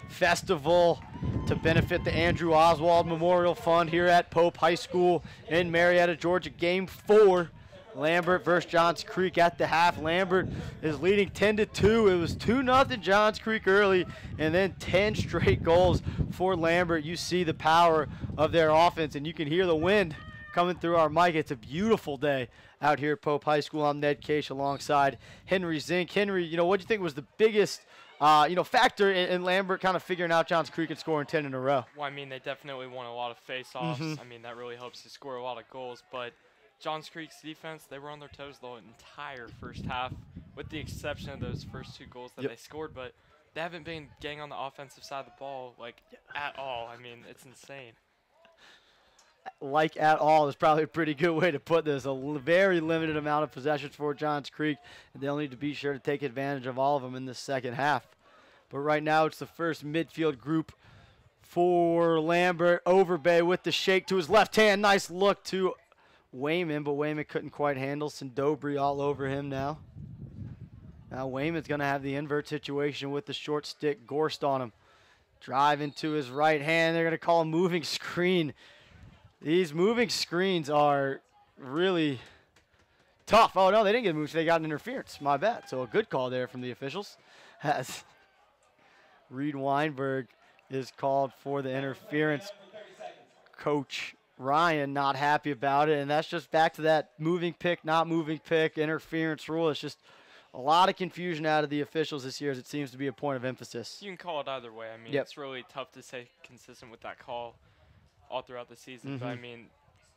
Festival to benefit the Andrew Oswald Memorial Fund here at Pope High School in Marietta, Georgia. Game 4, Lambert versus Johns Creek at the half. Lambert is leading 10-2. It was 2-0 Johns Creek early, and then 10 straight goals for Lambert. You see the power of their offense, and you can hear the wind coming through our mic. It's a beautiful day out here at Pope High School. I'm Ned Case alongside Henry Zink. Henry, what do you think was the biggest factor in Lambert kind of figuring out Johns Creek and scoring 10 in a row? Well, I mean, they definitely won a lot of face-offs. I mean, that really helps to score a lot of goals. But Johns Creek's defense, they were on their toes the entire first half, with the exception of those first 2 goals that they scored. But they haven't been getting on the offensive side of the ball, at all. I mean, it's insane. At all is probably a pretty good way to put this. Very limited amount of possessions for Johns Creek, and they'll need to be sure to take advantage of all of them in the second half. But right now it's the first midfield group for Lambert. Overbay with the shake to his left hand. Nice look to Wayman, but Wayman couldn't quite handle. Sindobri all over him now. Now Wayman's going to have the invert situation with the short stick. Gorst on him. Drive into his right hand. They're going to call a moving screen. These moving screens are really tough. Oh, no, they didn't get moved. They got an interference. My bad. So a good call there from the officials. As Reed Weinberg is called for the interference. Coach Ryan not happy about it. And that's just back to that moving pick, not moving pick, interference rule. It's just a lot of confusion out of the officials this year, as it seems to be a point of emphasis. You can call it either way. I mean, it's really tough to stay consistent with that call all throughout the season, but I mean,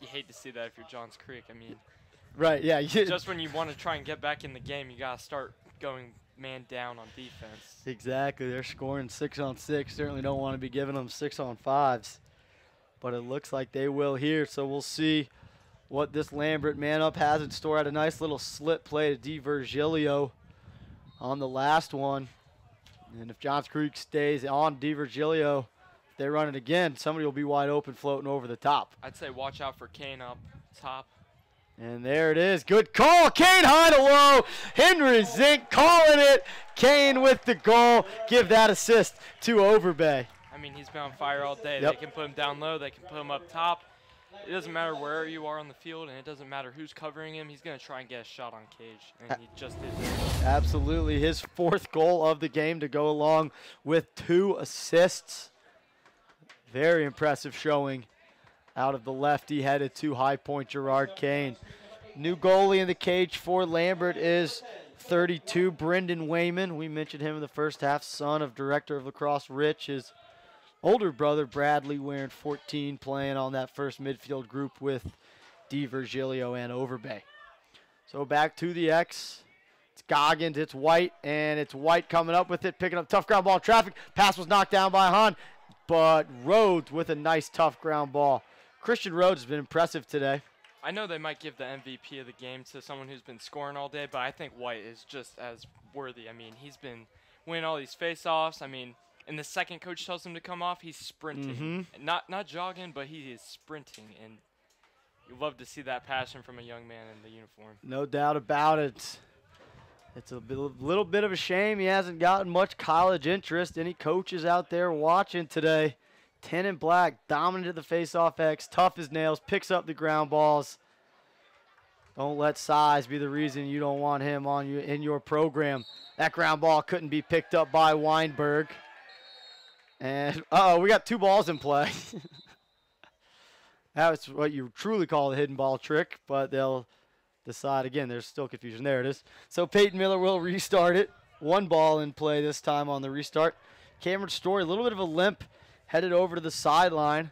you hate to see that if you're Johns Creek. I mean, right, yeah. Just when you want to try and get back in the game, you got to start going man down on defense. Exactly. They're scoring 6-on-6. Certainly don't want to be giving them 6-on-5s, but it looks like they will here, so we'll see what this Lambert man-up has in store. Had a nice little slip play to DiVirgilio on the last one, and if Johns Creek stays on DiVirgilio, they run it again, somebody will be wide open floating over the top. I'd say watch out for Kane up top. And there it is. Good call. Kane high to low. Henry Zink calling it. Kane with the goal. Give that assist to Overbay. I mean, he's been on fire all day. Yep. They can put him down low. They can put him up top. It doesn't matter where you are on the field, and it doesn't matter who's covering him. He's going to try and get a shot on Cage, and he just did that. Absolutely. His 4th goal of the game to go along with 2 assists. Very impressive showing out of the lefty headed to High Point, Gerard Kane. New goalie in the cage for Lambert is 32, Brendan Wayman. We mentioned him in the first half, son of director of lacrosse Rich. His older brother Bradley wearing 14, playing on that first midfield group with DiVirgilio and Overbay. So back to the X. It's Goggins, it's White, and it's White coming up with it, picking up tough ground ball traffic. Pass was knocked down by Hahn, but Rhodes with a nice tough ground ball. Christian Rhodes has been impressive today. I know they might give the MVP of the game to someone who's been scoring all day, but I think White is just as worthy. I mean, he's been winning all these face-offs. I mean, and the second coach tells him to come off, he's sprinting. Not jogging, but he is sprinting, and you love to see that passion from a young man in the uniform. No doubt about it. It's a little bit of a shame he hasn't gotten much college interest. Any coaches out there watching today? 10 in black, dominant at the face-off X, tough as nails, picks up the ground balls. Don't let size be the reason you don't want him on in your program. That ground ball couldn't be picked up by Weinberg. And, we got 2 balls in play. That's what you truly call the hidden ball trick, but they'll decide again. There's still confusion. There it is. So Peyton Miller will restart it. 1 ball in play this time on the restart. Cameron Story, a little bit of a limp, headed over to the sideline.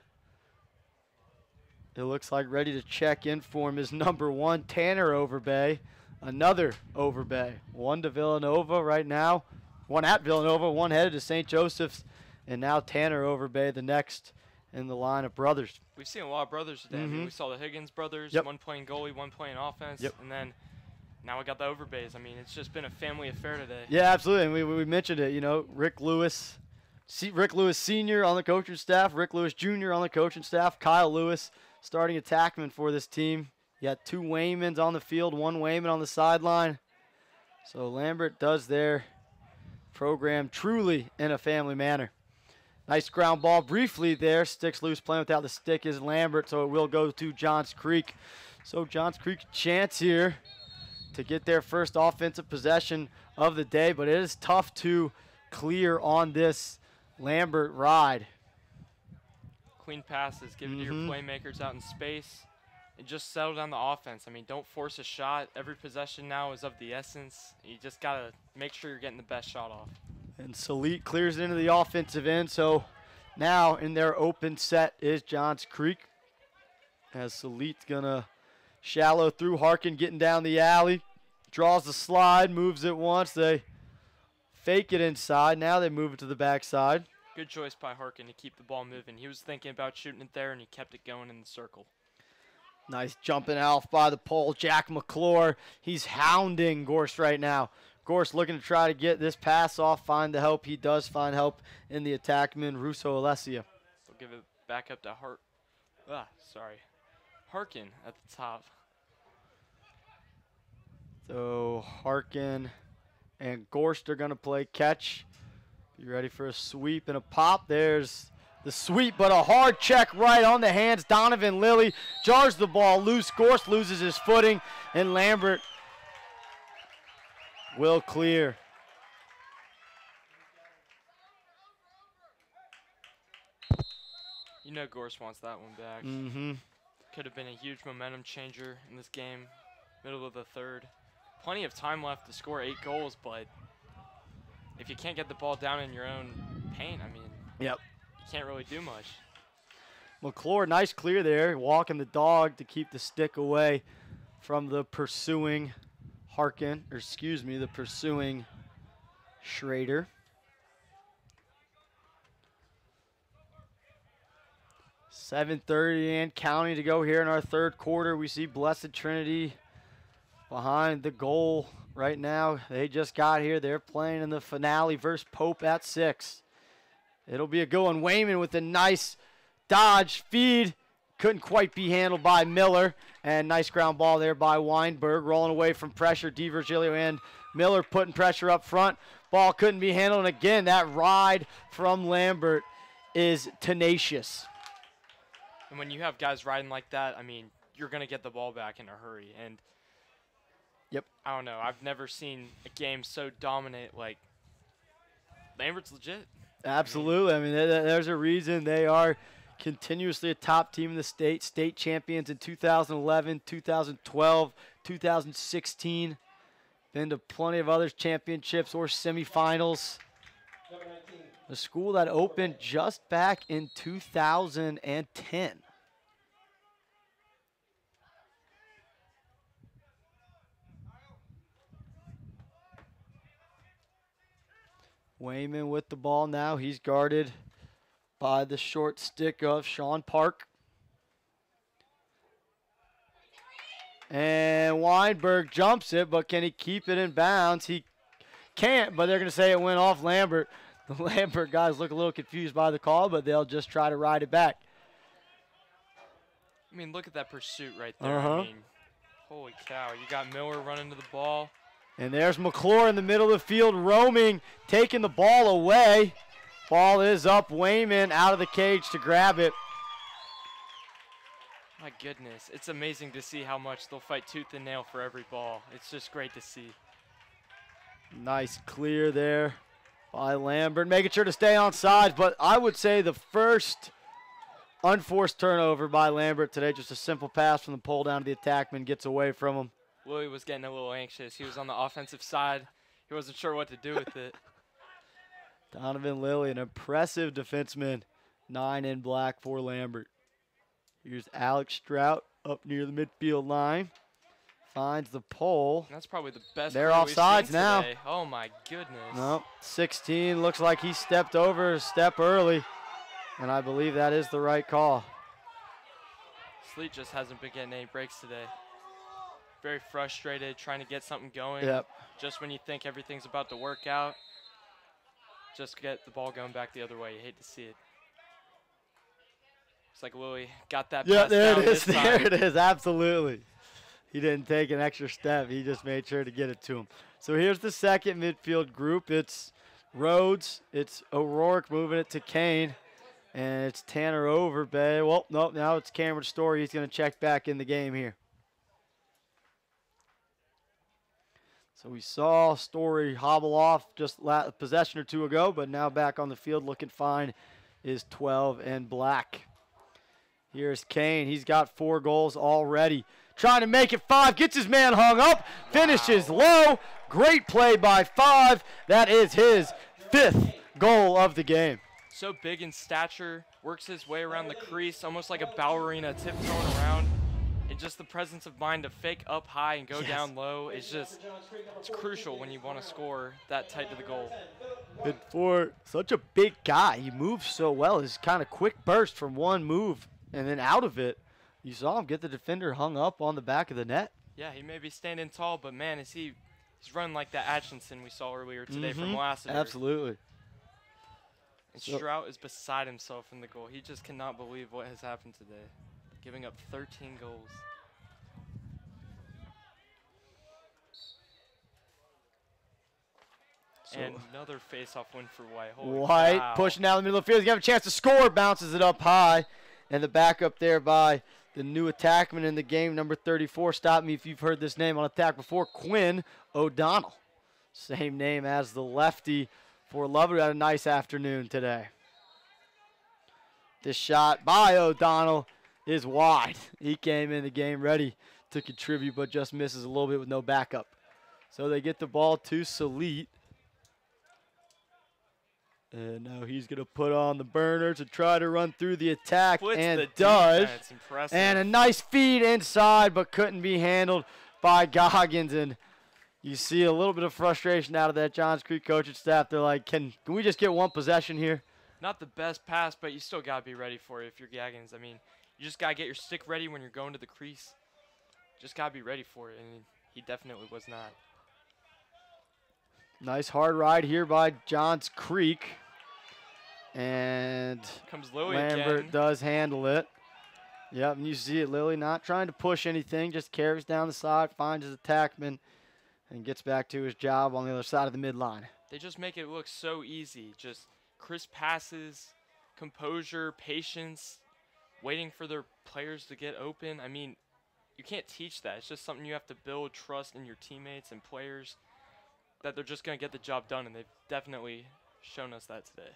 It looks like ready to check in for him is number 1, Tanner Overbay. Another Overbay. 1 to Villanova right now. 1 at Villanova, 1 headed to St. Joseph's. And now Tanner Overbay, the next in the line of brothers. We've seen a lot of brothers today. I mean, we saw the Higgins brothers, one playing goalie, one playing offense, and then now we got the Overbays. I mean, it's just been a family affair today. Yeah, absolutely. And we mentioned it, Rick Lewis Sr. on the coaching staff, Rick Lewis Jr. on the coaching staff, Kyle Lewis starting attackman for this team. You got 2 Waymans on the field, 1 Wayman on the sideline. So Lambert does their program truly in a family manner. Nice ground ball briefly there. Sticks loose, playing without the stick is Lambert, so it will go to Johns Creek. So Johns Creek chance here to get their first offensive possession of the day, but it is tough to clear on this Lambert ride. Clean passes, give it to your playmakers out in space, and just settle down the offense. I mean, don't force a shot. Every possession now is of the essence. You just got to make sure you're getting the best shot off. And Salit clears it into the offensive end, so now in their open set is Johns Creek. As Salit's going to shallow through, Harkin getting down the alley, draws the slide, moves it once. They fake it inside. Now they move it to the backside. Good choice by Harkin to keep the ball moving. He was thinking about shooting it there, and he kept it going in the circle. Nice jumping off by the pole. Jack McClure, he's hounding Gorst right now. Gorst looking to try to get this pass off, find the help. He does find help in the attackman, Russo Alessia. They'll give it back up to Harkin at the top. So Harkin and Gorst are going to play catch. Be ready for a sweep and a pop. There's the sweep, but a hard check right on the hands. Donovan Lilly jars the ball loose. Gorst loses his footing, and Lambert will clear. You know Gorst wants that one back. Could have been a huge momentum changer in this game. Middle of the third. Plenty of time left to score 8 goals, but if you can't get the ball down in your own paint, I mean, you can't really do much. McClure, nice clear there, walking the dog to keep the stick away from the pursuing Harkin, or excuse me, the pursuing Schrader. 7:30 and counting to go here in our third quarter. We see Blessed Trinity behind the goal right now. They just got here. They're playing in the finale versus Pope at 6. It'll be a good one. Wayman with a nice dodge feed. Couldn't quite be handled by Miller. And nice ground ball there by Weinberg. Rolling away from pressure. DiVirgilio and Miller putting pressure up front. Ball couldn't be handled. And again, that ride from Lambert is tenacious. And when you have guys riding like that, I mean, you're going to get the ball back in a hurry. And I don't know. I've never seen a game so dominant. Like, Lambert's legit. Absolutely. I mean, there's a reason they are continuously a top team in the state champions in 2011, 2012, 2016. Been to plenty of other championships or semifinals. The school that opened just back in 2010. Wayman with the ball now. He's guarded by the short stick of Sean Park. And Weinberg jumps it, but can he keep it in bounds? He can't, but they're going to say it went off Lambert. The Lambert guys look a little confused by the call, but they'll just try to ride it back. I mean, look at that pursuit right there. I mean, holy cow. You got Miller running to the ball. And there's McClure in the middle of the field roaming, taking the ball away. Ball is up. Wayman out of the cage to grab it. My goodness. It's amazing to see how much they'll fight tooth and nail for every ball. It's just great to see. Nice clear there by Lambert, making sure to stay on sides. But I would say the first unforced turnover by Lambert today, just a simple pass from the pole down to the attackman, gets away from him. Willie was getting a little anxious. He was on the offensive side. He wasn't sure what to do with it. Donovan Lilly, an impressive defenseman, 9 in black for Lambert. Here's Alex Strout up near the midfield line. Finds the pole. And that's probably the best. They're offsides now. Today. Oh, my goodness. No, 16 looks like he stepped over a step early, and I believe that is the right call. Sleet just hasn't been getting any breaks today. Very frustrated, trying to get something going. Yep. Just when you think everything's about to work out, just get the ball going back the other way. You hate to see it. It's like Willie got that pass there down it is. this time. There it is. Absolutely. He didn't take an extra step. He just made sure to get it to him. So here's the second midfield group. It's Rhodes, it's O'Rourke moving it to Kane, and it's Tanner Overbay. Well, nope, now it's Cameron Story. He's going to check back in the game here. So we saw Story hobble off just a possession or two ago, but now back on the field looking fine is 12 and Black. Here's Kane. He's got 4 goals already. Trying to make it 5. Gets his man hung up. Finishes low. Great play by 5. That is his 5th goal of the game. So big in stature. Works his way around the crease, almost like a ballerina tiptoeing around. And just the presence of mind to fake up high and go down low is just, it's crucial when you want to score that tight to the goal. And for such a big guy, he moves so well. His kind of quick burst from one move and then out of it. You saw him get the defender hung up on the back of the net. Yeah, he may be standing tall, but man, he's running like that Atchinson we saw earlier today from Lassiter. Absolutely. And Strout is beside himself in the goal. He just cannot believe what has happened today, giving up 13 goals. And another face-off win for White. Holy White cow. pushing down the middle of the field. He's going to have a chance to score. Bounces it up high. And the backup there by the new attackman in the game, number 34. Stop me if you've heard this name on attack before. Quinn O'Donnell. Same name as the lefty for Loveland. Had a nice afternoon today. This shot by O'Donnell is wide. He came in the game ready to contribute, but just misses a little bit with no backup. So they get the ball to Salit. And now he's going to put on the burner to try to run through the attack, and does. And a nice feed inside, but couldn't be handled by Goggins. And you see a little bit of frustration out of that Johns Creek coaching staff. They're like, can we just get one possession here? Not the best pass, but you still got to be ready for it if you're Goggins. I mean, you just got to get your stick ready when you're going to the crease. Just got to be ready for it, and he definitely was not. Nice hard ride here by Johns Creek. And comes Lily Lambert again. Does handle it. Yep, and you see it, Lily not trying to push anything, just carries down the side, finds his attackman, and gets back to his job on the other side of the midline. They just make it look so easy. Just crisp passes, composure, patience, waiting for their players to get open. I mean, you can't teach that. It's just something you have to build trust in your teammates and players that they're just going to get the job done, and they've definitely shown us that today.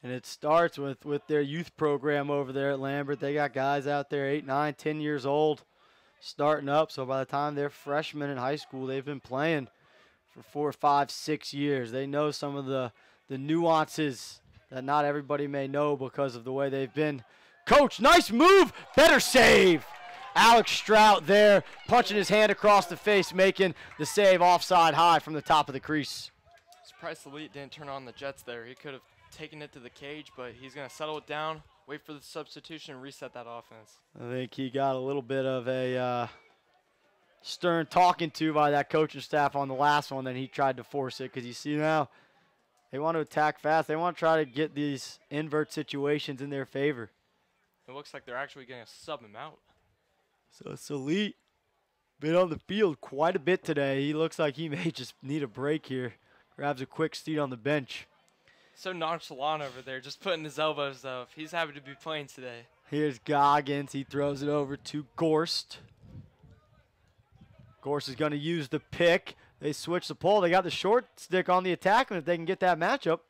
And it starts with their youth program over there at Lambert. They got guys out there 8, 9, 10 years old starting up. So by the time they're freshmen in high school, they've been playing for 4, 5, 6 years. They know some of the nuances that not everybody may know because of the way they've been coached. Nice move. Better save. Alex Strout there punching his hand across the face, making the save offside high from the top of the crease. Surprised Elite didn't turn on the Jets there. He could have taken it to the cage, but he's going to settle it down, wait for the substitution, and reset that offense. I think he got a little bit of a stern talking to by that coaching staff on the last one. Then he tried to force it because you see now they want to attack fast. They want to try to get these invert situations in their favor. It looks like they're actually going to sub him out. So Salit been on the field quite a bit today. He looks like he may just need a break here. Grabs a quick seat on the bench. So nonchalant over there, just putting his elbows up. He's happy to be playing today. Here's Goggins. He throws it over to Gorst. Gorst is going to use the pick. They switch the pole. They got the short stick on the attackman if they can get that matchup.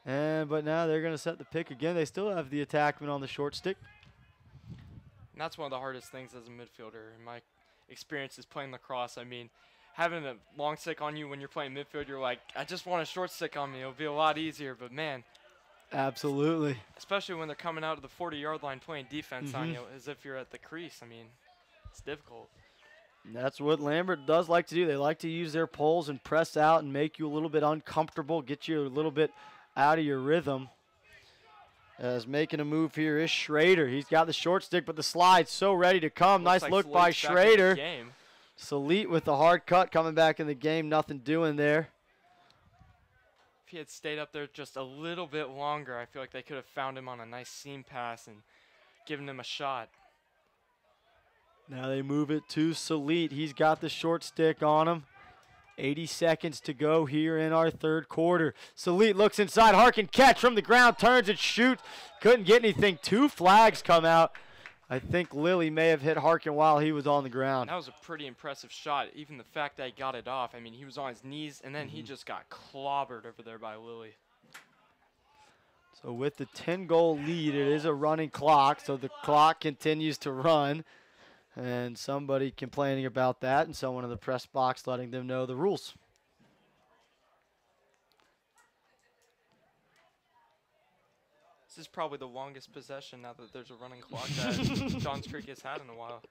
But now they're going to set the pick again. They still have the attackman on the short stick. And that's one of the hardest things as a midfielder. In my experience is playing lacrosse. I mean, having a long stick on you when you're playing midfield, you're like, I just want a short stick on me. It'll be a lot easier. But, man. Absolutely. Especially when they're coming out of the 40-yard line playing defense on you as if you're at the crease. I mean, it's difficult. And that's what Lambert does like to do. They like to use their poles and press out and make you a little bit uncomfortable, get you a little bit out of your rhythm. As making a move here is Schrader. He's got the short stick, but the slide's so ready to come. Nice look by Schrader. Salit with the hard cut coming back in the game. Nothing doing there. If he had stayed up there just a little bit longer, I feel like they could have found him on a nice seam pass and given him a shot. Now they move it to Salit. He's got the short stick on him. 80 seconds to go here in our third quarter. Salit looks inside. Harkin catch from the ground, turns and shoots. Couldn't get anything. 2 flags come out. I think Lilly may have hit Harkin while he was on the ground. That was a pretty impressive shot. Even the fact that he got it off. I mean, he was on his knees, and then he just got clobbered over there by Lilly. So with the 10-goal lead, it is a running clock, so the clock continues to run. And somebody complaining about that, and someone in the press box letting them know the rules. This is probably the longest possession now that there's a running clock that Johns Creek has had in a while.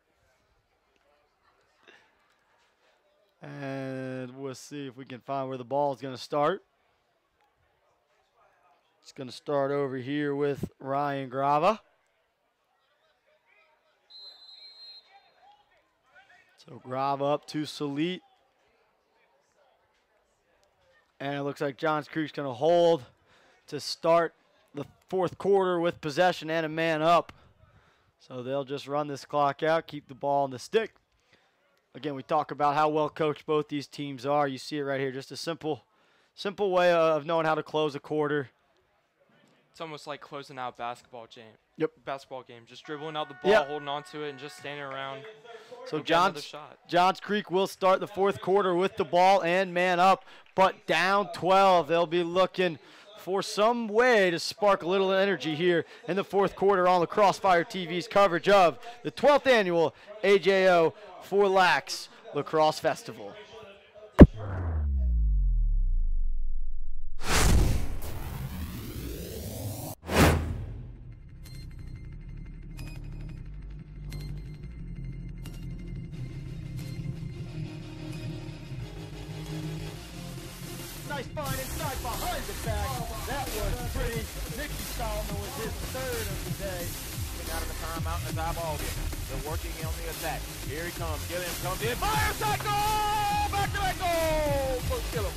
And we'll see if we can find where the ball is going to start. It's going to start over here with Ryan Grava. So Grava up to Salit. And it looks like Johns Creek's going to hold to start the fourth quarter with possession and a man up. So they'll just run this clock out, keep the ball on the stick. Again, we talk about how well coached both these teams are. You see it right here, just a simple way of knowing how to close a quarter. It's almost like closing out a basketball game. Yep. Basketball game, just dribbling out the ball, holding on to it, and just standing around. So Johns Creek will start the fourth quarter with the ball and man up, but down 12. They'll be looking for some way to spark a little energy here in the fourth quarter on the Crossfire TV's coverage of the 12th annual AJO4LAX Lacrosse Festival. Nice find inside behind the back. That was pretty. Nicky Solomon was his third of the day. Out of the timeout in the eyeball game. They're working on the attack. Here he comes. Gilliam comes in. Fire shot goal! Back to back goal! Coach Gilliam.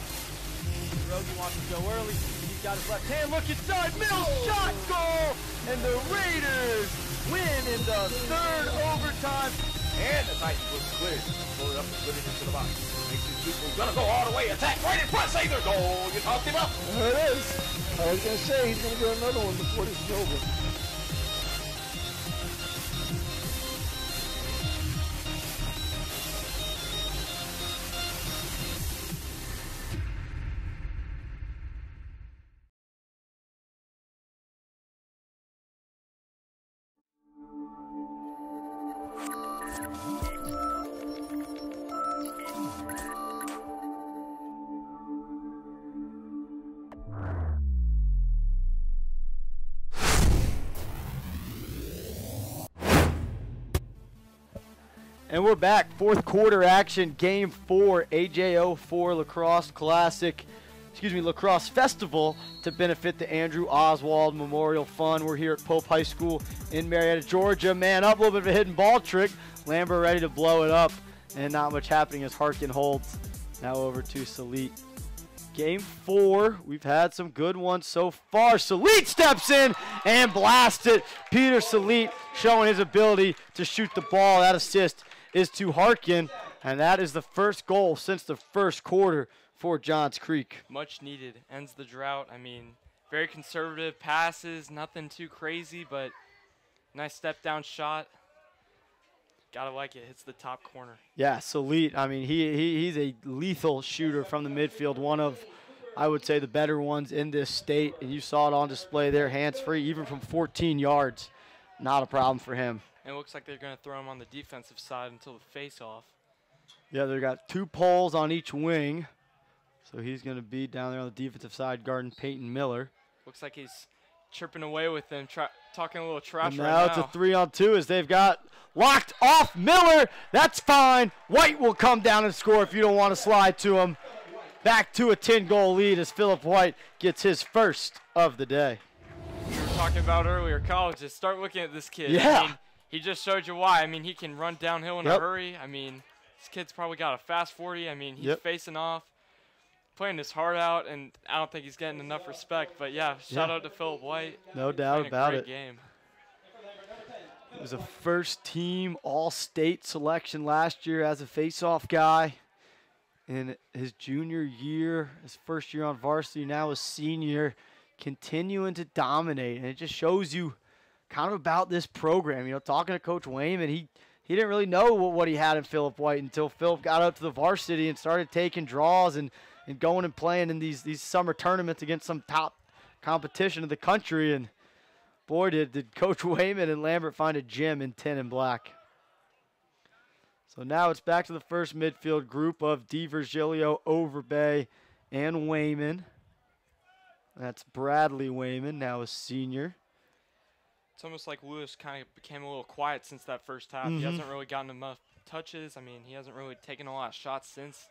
Rosie wants to go early. He's got his left hand. Look inside. Middle shot goal! And the Raiders win in the third overtime. And the Titans was cleared. Pull it up and put it into the box. Makes these people gonna go all the way. Attack right in front. Save their goal. You talked him up. There it is. I was going to say he's going to get another one before this is over. And we're back, fourth quarter action, game 4, AJO4 Lacrosse Classic, Lacrosse Festival to benefit the Andrew Oswald Memorial Fund. We're here at Pope High School in Marietta, Georgia. Man up, a little bit of a hidden ball trick. Lambert ready to blow it up, and not much happening as Harkin holds. Now over to Salit. Game 4, we've had some good ones so far. Salit steps in and blasts it. Peter Salit showing his ability to shoot the ball. That assist is to Harkin, and that is the first goal since the first quarter for Johns Creek. Much needed. Ends the drought. I mean, very conservative passes, nothing too crazy, but nice step down shot. Gotta like it. Hits the top corner. Yeah, Salit, I mean, he's a lethal shooter from the midfield, one of, I would say, the better ones in this state, and you saw it on display there, hands-free, even from 14 yards. Not a problem for him. And it looks like they're going to throw him on the defensive side until the face-off. Yeah, they've got 2 poles on each wing. So he's going to be down there on the defensive side guarding Peyton Miller. Looks like he's chirping away with them, talking a little trash and right now. Now it's a 3-on-2 as they've got locked off Miller. That's fine. White will come down and score if you don't want to slide to him. Back to a 10-goal lead as Phillip White gets his first of the day. We were talking about earlier, colleges. Start looking at this kid. Yeah. I mean, he just showed you why. I mean, he can run downhill in a hurry. I mean, this kid's probably got a fast 40. I mean, he's facing off, playing his heart out, and I don't think he's getting enough respect. But, yeah, shout out to Phillip White. No doubt about it. Game. He was a first-team All-State selection last year as a face-off guy. in his junior year, his first year on varsity, now a senior, continuing to dominate. And it just shows you kind of about this program. You know, talking to Coach Wayman, he didn't really know what he had in Philip White until Philip got up to the varsity and started taking draws and going and playing in these summer tournaments against some top competition in the country. And boy, did Coach Wayman and Lambert find a gem in 10 and black. So now it's back to the first midfield group of DiVirgilio, Overbay, and Wayman. That's Bradley Wayman, now a senior. It's almost like Lewis kind of became a little quiet since that first half. He hasn't really gotten enough touches. I mean, he hasn't really taken a lot of shots since.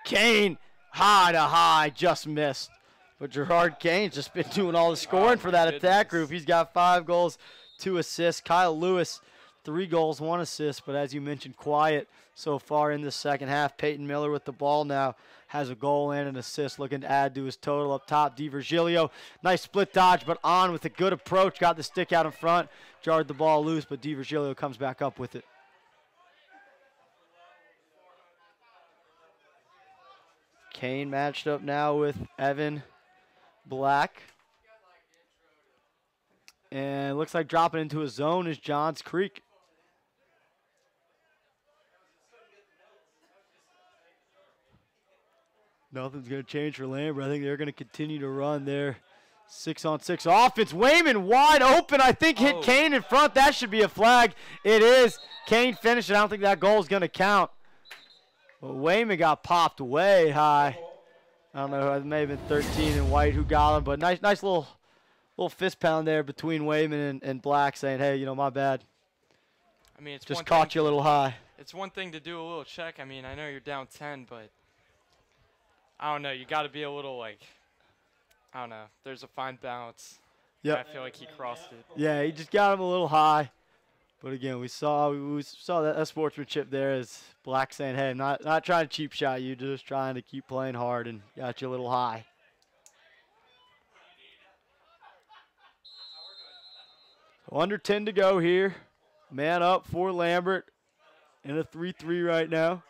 Kane, high to high, just missed. But Gerard Kane's just been doing all the scoring for that attack group. He's got 5 goals, 2 assists. Kyle Lewis, 3 goals, 1 assist. But as you mentioned, quiet so far in the second half. Peyton Miller with the ball now has a goal and an assist, looking to add to his total up top. DiVirgilio, nice split dodge, but on with a good approach. Got the stick out in front, jarred the ball loose, but DiVirgilio comes back up with it. Kane matched up now with Evan Black. And looks like dropping into a zone is Johns Creek. Nothing's going to change for Lambert. I think they're going to continue to run their 6-on-6 offense. Wayman wide open. I think hit Kane in front. That should be a flag. It is. Kane finished it. I don't think that goal is going to count. But Wayman got popped way high. I don't know. It may have been 13 and White who got him. But nice little fist pound there between Wayman and Black saying, hey, you know, my bad. I mean, it's just caught you a little high. It's one thing to do a little check. I mean, I know you're down 10, but I don't know. You got to be a little, like, I don't know. There's a fine balance. Yeah. I feel like he crossed it. Yeah, he just got him a little high. But again, we saw that sportsmanship there as Black saying, hey, I'm not trying to cheap shot you, just trying to keep playing hard, and got you a little high. So under 10 to go here. Man up for Lambert in a 3-3 right now.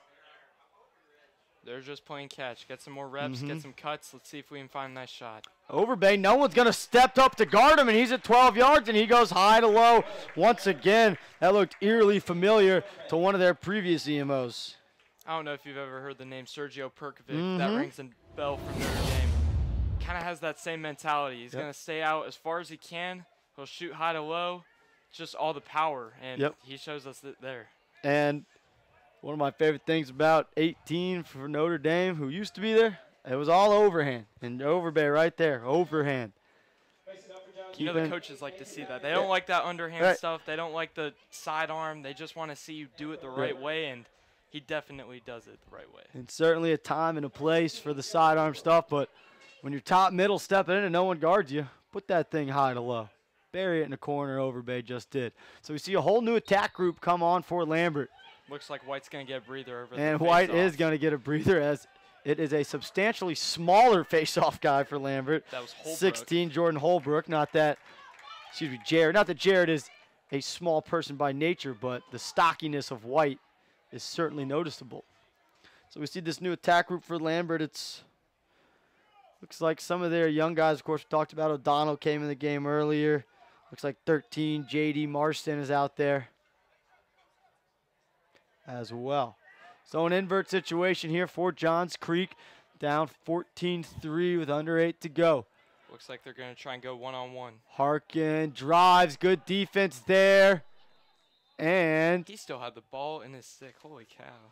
They're just playing catch. Get some more reps, get some cuts. Let's see if we can find a nice shot. Overbay, no one's going to step up to guard him, and he's at 12 yards, and he goes high to low once again. That looked eerily familiar to one of their previous EMOs. I don't know if you've ever heard the name Sergio Perkovic. That rings a bell from Notre Dame. Kind of has that same mentality. He's going to stay out as far as he can. He'll shoot high to low. Just all the power, and he shows us that there. And one of my favorite things about 18 for Notre Dame, who used to be there, it was all overhand. And Overbay right there, overhand. You know the coaches like to see that. They don't like that underhand stuff. They don't like the sidearm. They just want to see you do it the right way, and he definitely does it the right way. And certainly a time and a place for the sidearm stuff, but when you're top middle stepping in and no one guards you, put that thing high to low. Bury it in the corner, Overbay just did. So we see a whole new attack group come on for Lambert. Looks like White's going to get a breather over and White is going to get a breather as it is a substantially smaller face-off guy for Lambert. That was Holbrook. 16, Jordan Holbrook. Not that Jared. Not that Jared is a small person by nature, but the stockiness of White is certainly noticeable. So we see this new attack group for Lambert. Looks like some of their young guys, of course, we talked about O'Donnell came in the game earlier. Looks like 13, J.D. Marston is out there as well. So an invert situation here for Johns Creek, down 14-3 with under 8 to go. Looks like they're going to try and go one-on-one. Harkin drives, good defense there. And he still had the ball in his stick. Holy cow.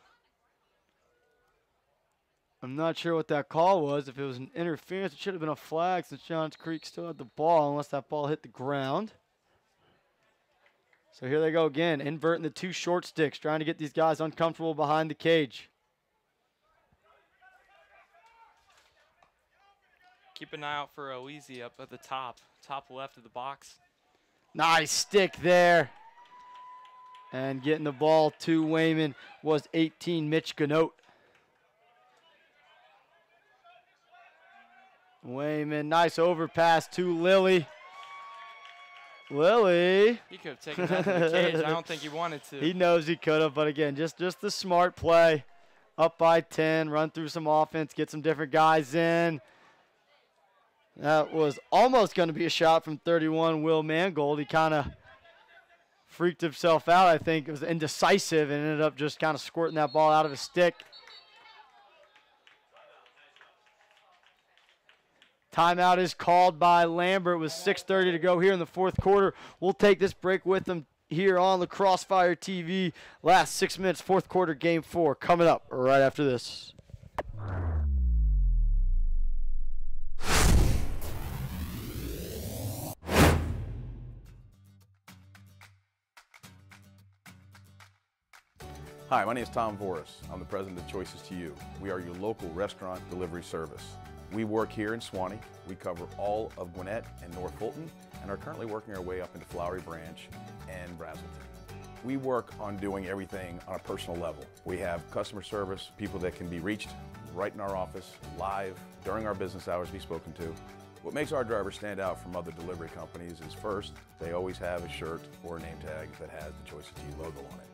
I'm not sure what that call was. If it was an interference, it should have been a flag since Johns Creek still had the ball unless that ball hit the ground. So here they go again, inverting the 2 short sticks, trying to get these guys uncomfortable behind the cage. Keep an eye out for Elise up at the top left of the box. Nice stick there. And getting the ball to Wayman was 18, Mitch Ganote. Wayman, nice overpass to Lilly. Lilly. He could have taken that to the cage. I don't think he wanted to. He knows he could have, but again, just the smart play up by 10, run through some offense, get some different guys in. That was almost going to be a shot from 31, Will Mangold. He kind of freaked himself out, I think. It was indecisive and ended up just kind of squirting that ball out of his stick. Timeout is called by Lambert with 6:30 to go here in the fourth quarter. We'll take this break with them here on the Crossfire TV. Last 6 minutes, fourth quarter, game 4, coming up right after this. Hi, my name is Tom Voris. I'm the president of Choices to You. We are your local restaurant delivery service. We work here in Swanee. We cover all of Gwinnett and North Fulton and are currently working our way up into Flowery Branch and Braselton. We work on doing everything on a personal level. We have customer service, people that can be reached right in our office, live, during our business hours to be spoken to. What makes our drivers stand out from other delivery companies is first, they always have a shirt or a name tag that has the Choices to You logo on it.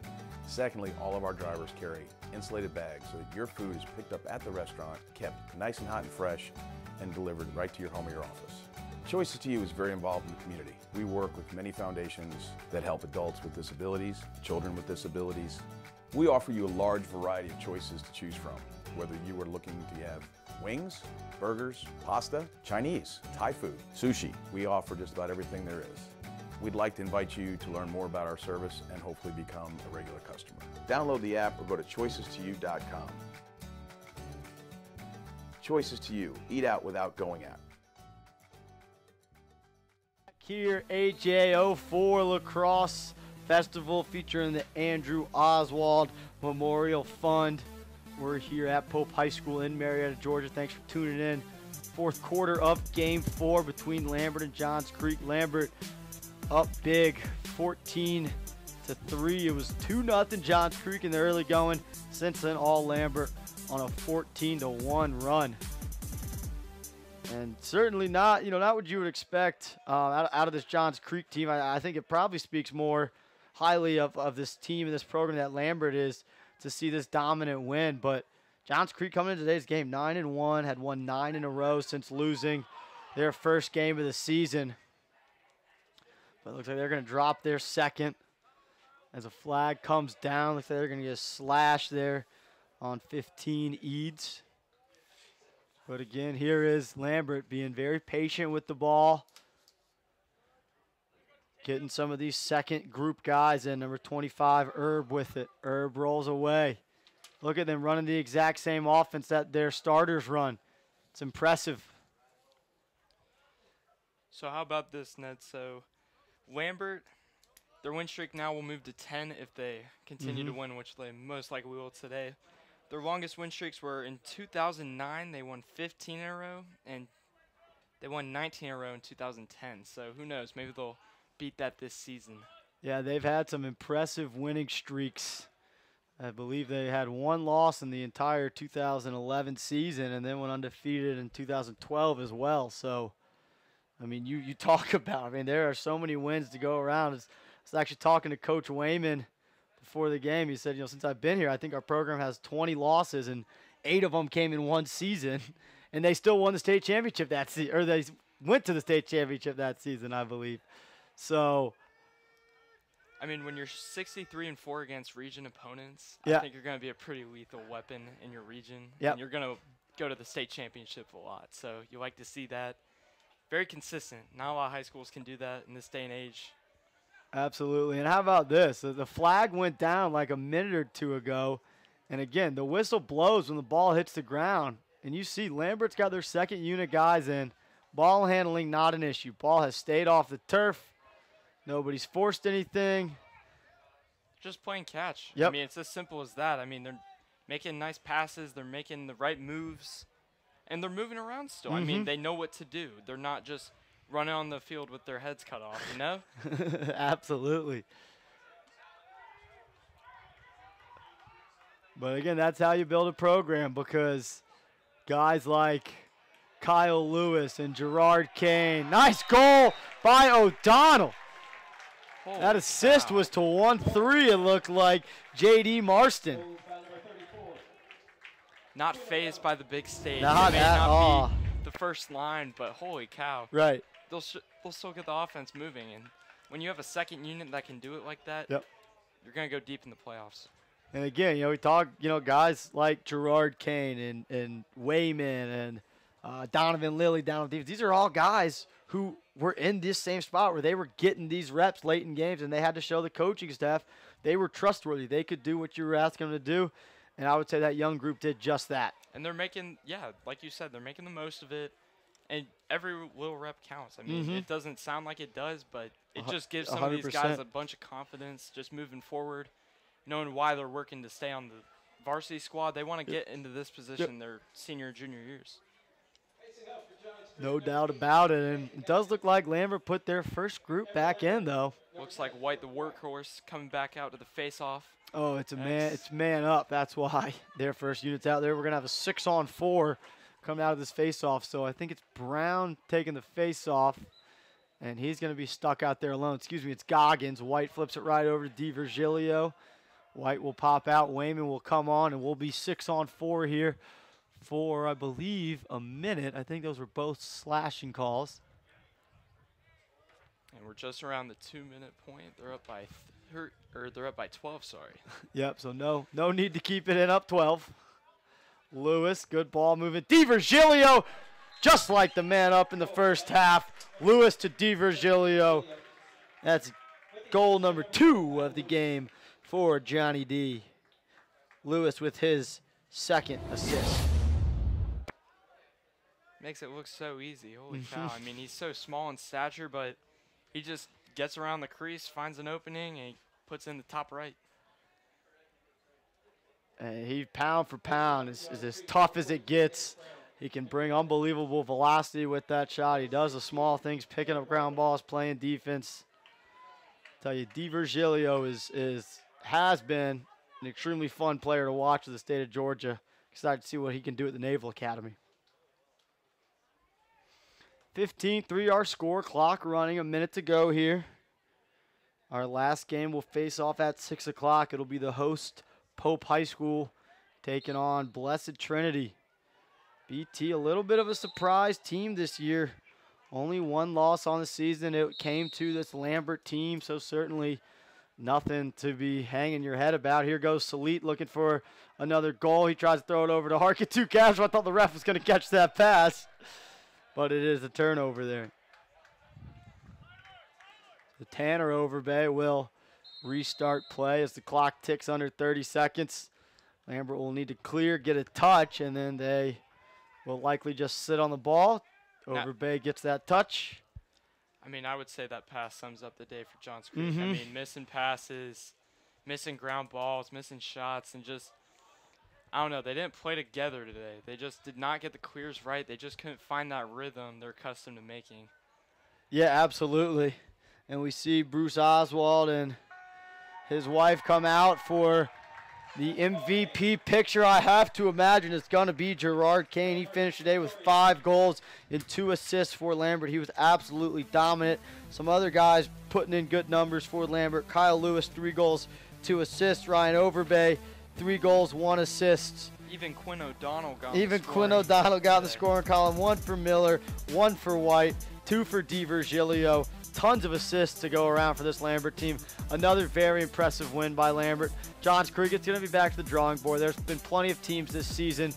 Secondly, all of our drivers carry insulated bags so that your food is picked up at the restaurant, kept nice and hot and fresh, and delivered right to your home or your office. Choices to You is very involved in the community. We work with many foundations that help adults with disabilities, children with disabilities. We offer you a large variety of choices to choose from, whether you are looking to have wings, burgers, pasta, Chinese, Thai food, sushi. We offer just about everything there is. We'd like to invite you to learn more about our service and hopefully become a regular customer. Download the app or go to choicestoyou.com. Choices to You. Eat out without going out. Here, AJO4LAX Festival featuring the Andrew Oswald Memorial Fund. We're here at Pope High School in Marietta, Georgia. Thanks for tuning in. Fourth quarter of Game 4 between Lambert and Johns Creek. Lambert up big, 14-3. It was 2-0 Johns Creek in the early going. Since then, all Lambert on a 14-1 run. And certainly not, not what you would expect out of this Johns Creek team. I think it probably speaks more highly of this team and this program that Lambert is to see this dominant win. But Johns Creek coming into today's game 9-1, had won 9 in a row since losing their first game of the season. But it looks like they're going to drop their second as a flag comes down. Looks like they're going to get a slash there on 15 Eads. But again, here is Lambert being very patient with the ball. Getting some of these second group guys in. Number 25, Herb with it. Herb rolls away. Look at them running the exact same offense that their starters run. It's impressive. So how about this, Ned? So Lambert, their win streak now will move to 10 if they continue to win, which they most likely will today. Their longest win streaks were in 2009. They won 15 in a row, and they won 19 in a row in 2010. So who knows? Maybe they'll beat that this season. Yeah, they've had some impressive winning streaks. I believe they had one loss in the entire 2011 season and then went undefeated in 2012 as well. So, I mean, you talk about, there are so many wins to go around. I was actually talking to Coach Wayman before the game. He said, since I've been here, I think our program has 20 losses, and 8 of them came in one season, and they still won the state championship that season, or they went to the state championship that season, I believe. So, when you're 63-4 against region opponents, I think you're going to be a pretty lethal weapon in your region, and you're going to go to the state championship a lot. So you like to see that. Very consistent. Not a lot of high schools can do that in this day and age. Absolutely. And how about this? The flag went down like a minute or two ago. And again, the whistle blows when the ball hits the ground. And you see Lambert's got their second unit guys in. Ball handling, not an issue. Ball has stayed off the turf. Nobody's forced anything. Just playing catch. Yep. It's as simple as that. They're making nice passes. They're making the right moves. And they're moving around still. They know what to do. They're not just running on the field with their heads cut off, Absolutely. But again, that's how you build a program, because guys like Kyle Lewis and Gerard Kane. Nice goal by O'Donnell. Holy that assist was to 1-3, it looked like. J.D. Marston. not phased by the big stage. Not They may at not all. be the first line, but holy cow. Right. They'll still get the offense moving. And when you have a second unit that can do it like that, Yep. you're going to go deep in the playoffs. And again, we talk, guys like Gerard Kane and Wayman and Donovan Lilly down on defense. These are all guys who were in this same spot where they were getting these reps late in games, and they had to show the coaching staff they were trustworthy. They could do what you were asking them to do, and I would say that young group did just that. And they're making, like you said, they're making the most of it, and every little rep counts. I mean, it doesn't sound like it does, but it just gives some of these guys 100%. a bunch of confidence just moving forward, knowing why they're working to stay on the varsity squad. They want to get into this position their senior and junior years. No doubt about it, and it does look like Lambert put their first group back in, though. Looks like White, the workhorse, coming back out to the face-off. Oh, it's man up. That's why their first unit's out there. We're going to have a 6-on-4 coming out of this face-off. So I think it's Brown taking the face-off, and he's going to be stuck out there alone. Excuse me, it's Goggins. White flips it right over to DiVirgilio. White will pop out. Wayman will come on, and we'll be 6-on-4 here for, I believe, a minute. I think those were both slashing calls. And we're just around the 2-minute point. They're up by they're up by 12, sorry. Yep, so no need to keep it in, up 12. Lewis, good ball movement. DiVirgilio, just like the man up in the first half. Lewis to DiVirgilio. That's goal number 2 of the game for Johnny D. Lewis with his second assist. Makes it look so easy. Holy cow. I mean, he's so small in stature, but he just gets around the crease, finds an opening, and he puts in the top right. And he, pound for pound, is as tough as it gets. He can bring unbelievable velocity with that shot. He does the small things, picking up ground balls, playing defense. Tell you, DiVirgilio has been an extremely fun player to watch in the state of Georgia. Excited to see what he can do at the Naval Academy. 15-3 our score, clock running, a minute to go here. Our last game will face off at 6 o'clock. It'll be the host, Pope High School, taking on Blessed Trinity. BT, a little bit of a surprise team this year. Only one loss on the season. It came to this Lambert team, so certainly nothing to be hanging your head about. Here goes Salit looking for another goal. He tries to throw it over to Harkatu Casual. I thought the ref was going to catch that pass, but it is a turnover there. The Tanner Overbay will restart play as the clock ticks under 30 seconds. Lambert will need to clear, get a touch, and then they will likely just sit on the ball. Overbay gets that touch. I mean, I would say that pass sums up the day for Johns Creek. I mean, missing passes, missing ground balls, missing shots, and just, I don't know, they didn't play together today. They just did not get the clears right. They just couldn't find that rhythm they're accustomed to making. Yeah, absolutely. And we see Bruce Oswald and his wife come out for the MVP picture. I have to imagine it's going to be Gerard Kane. He finished today with 5 goals and 2 assists for Lambert. He was absolutely dominant. Some other guys putting in good numbers for Lambert. Kyle Lewis, 3 goals, 2 assists. Ryan Overbay, 3 goals, 1 assist. Even Quinn O'Donnell got in the scoring column. 1 for Miller, 1 for White, 2 for DiVirgilio. Tons of assists to go around for this Lambert team. Another very impressive win by Lambert. Johns Creek, it's going to be back to the drawing board. There's been plenty of teams this season.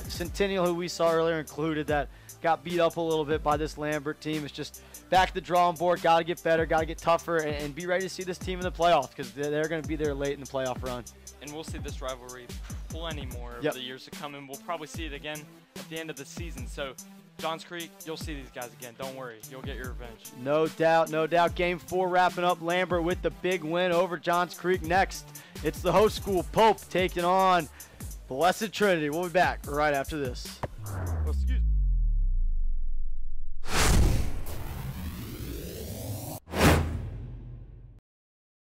Centennial, who we saw earlier, included, that got beat up a little bit by this Lambert team. It's just back to the drawing board. Got to get better, got to get tougher, and be ready to see this team in the playoffs, because they're going to be there late in the playoff run. And we'll see this rivalry plenty more over the years to come, and we'll probably see it again at the end of the season. So Johns Creek, you'll see these guys again. Don't worry. You'll get your revenge. No doubt, no doubt. Game 4 wrapping up. Lambert with the big win over Johns Creek. Next, it's the host school, Pope, taking on Blessed Trinity. We'll be back right after this.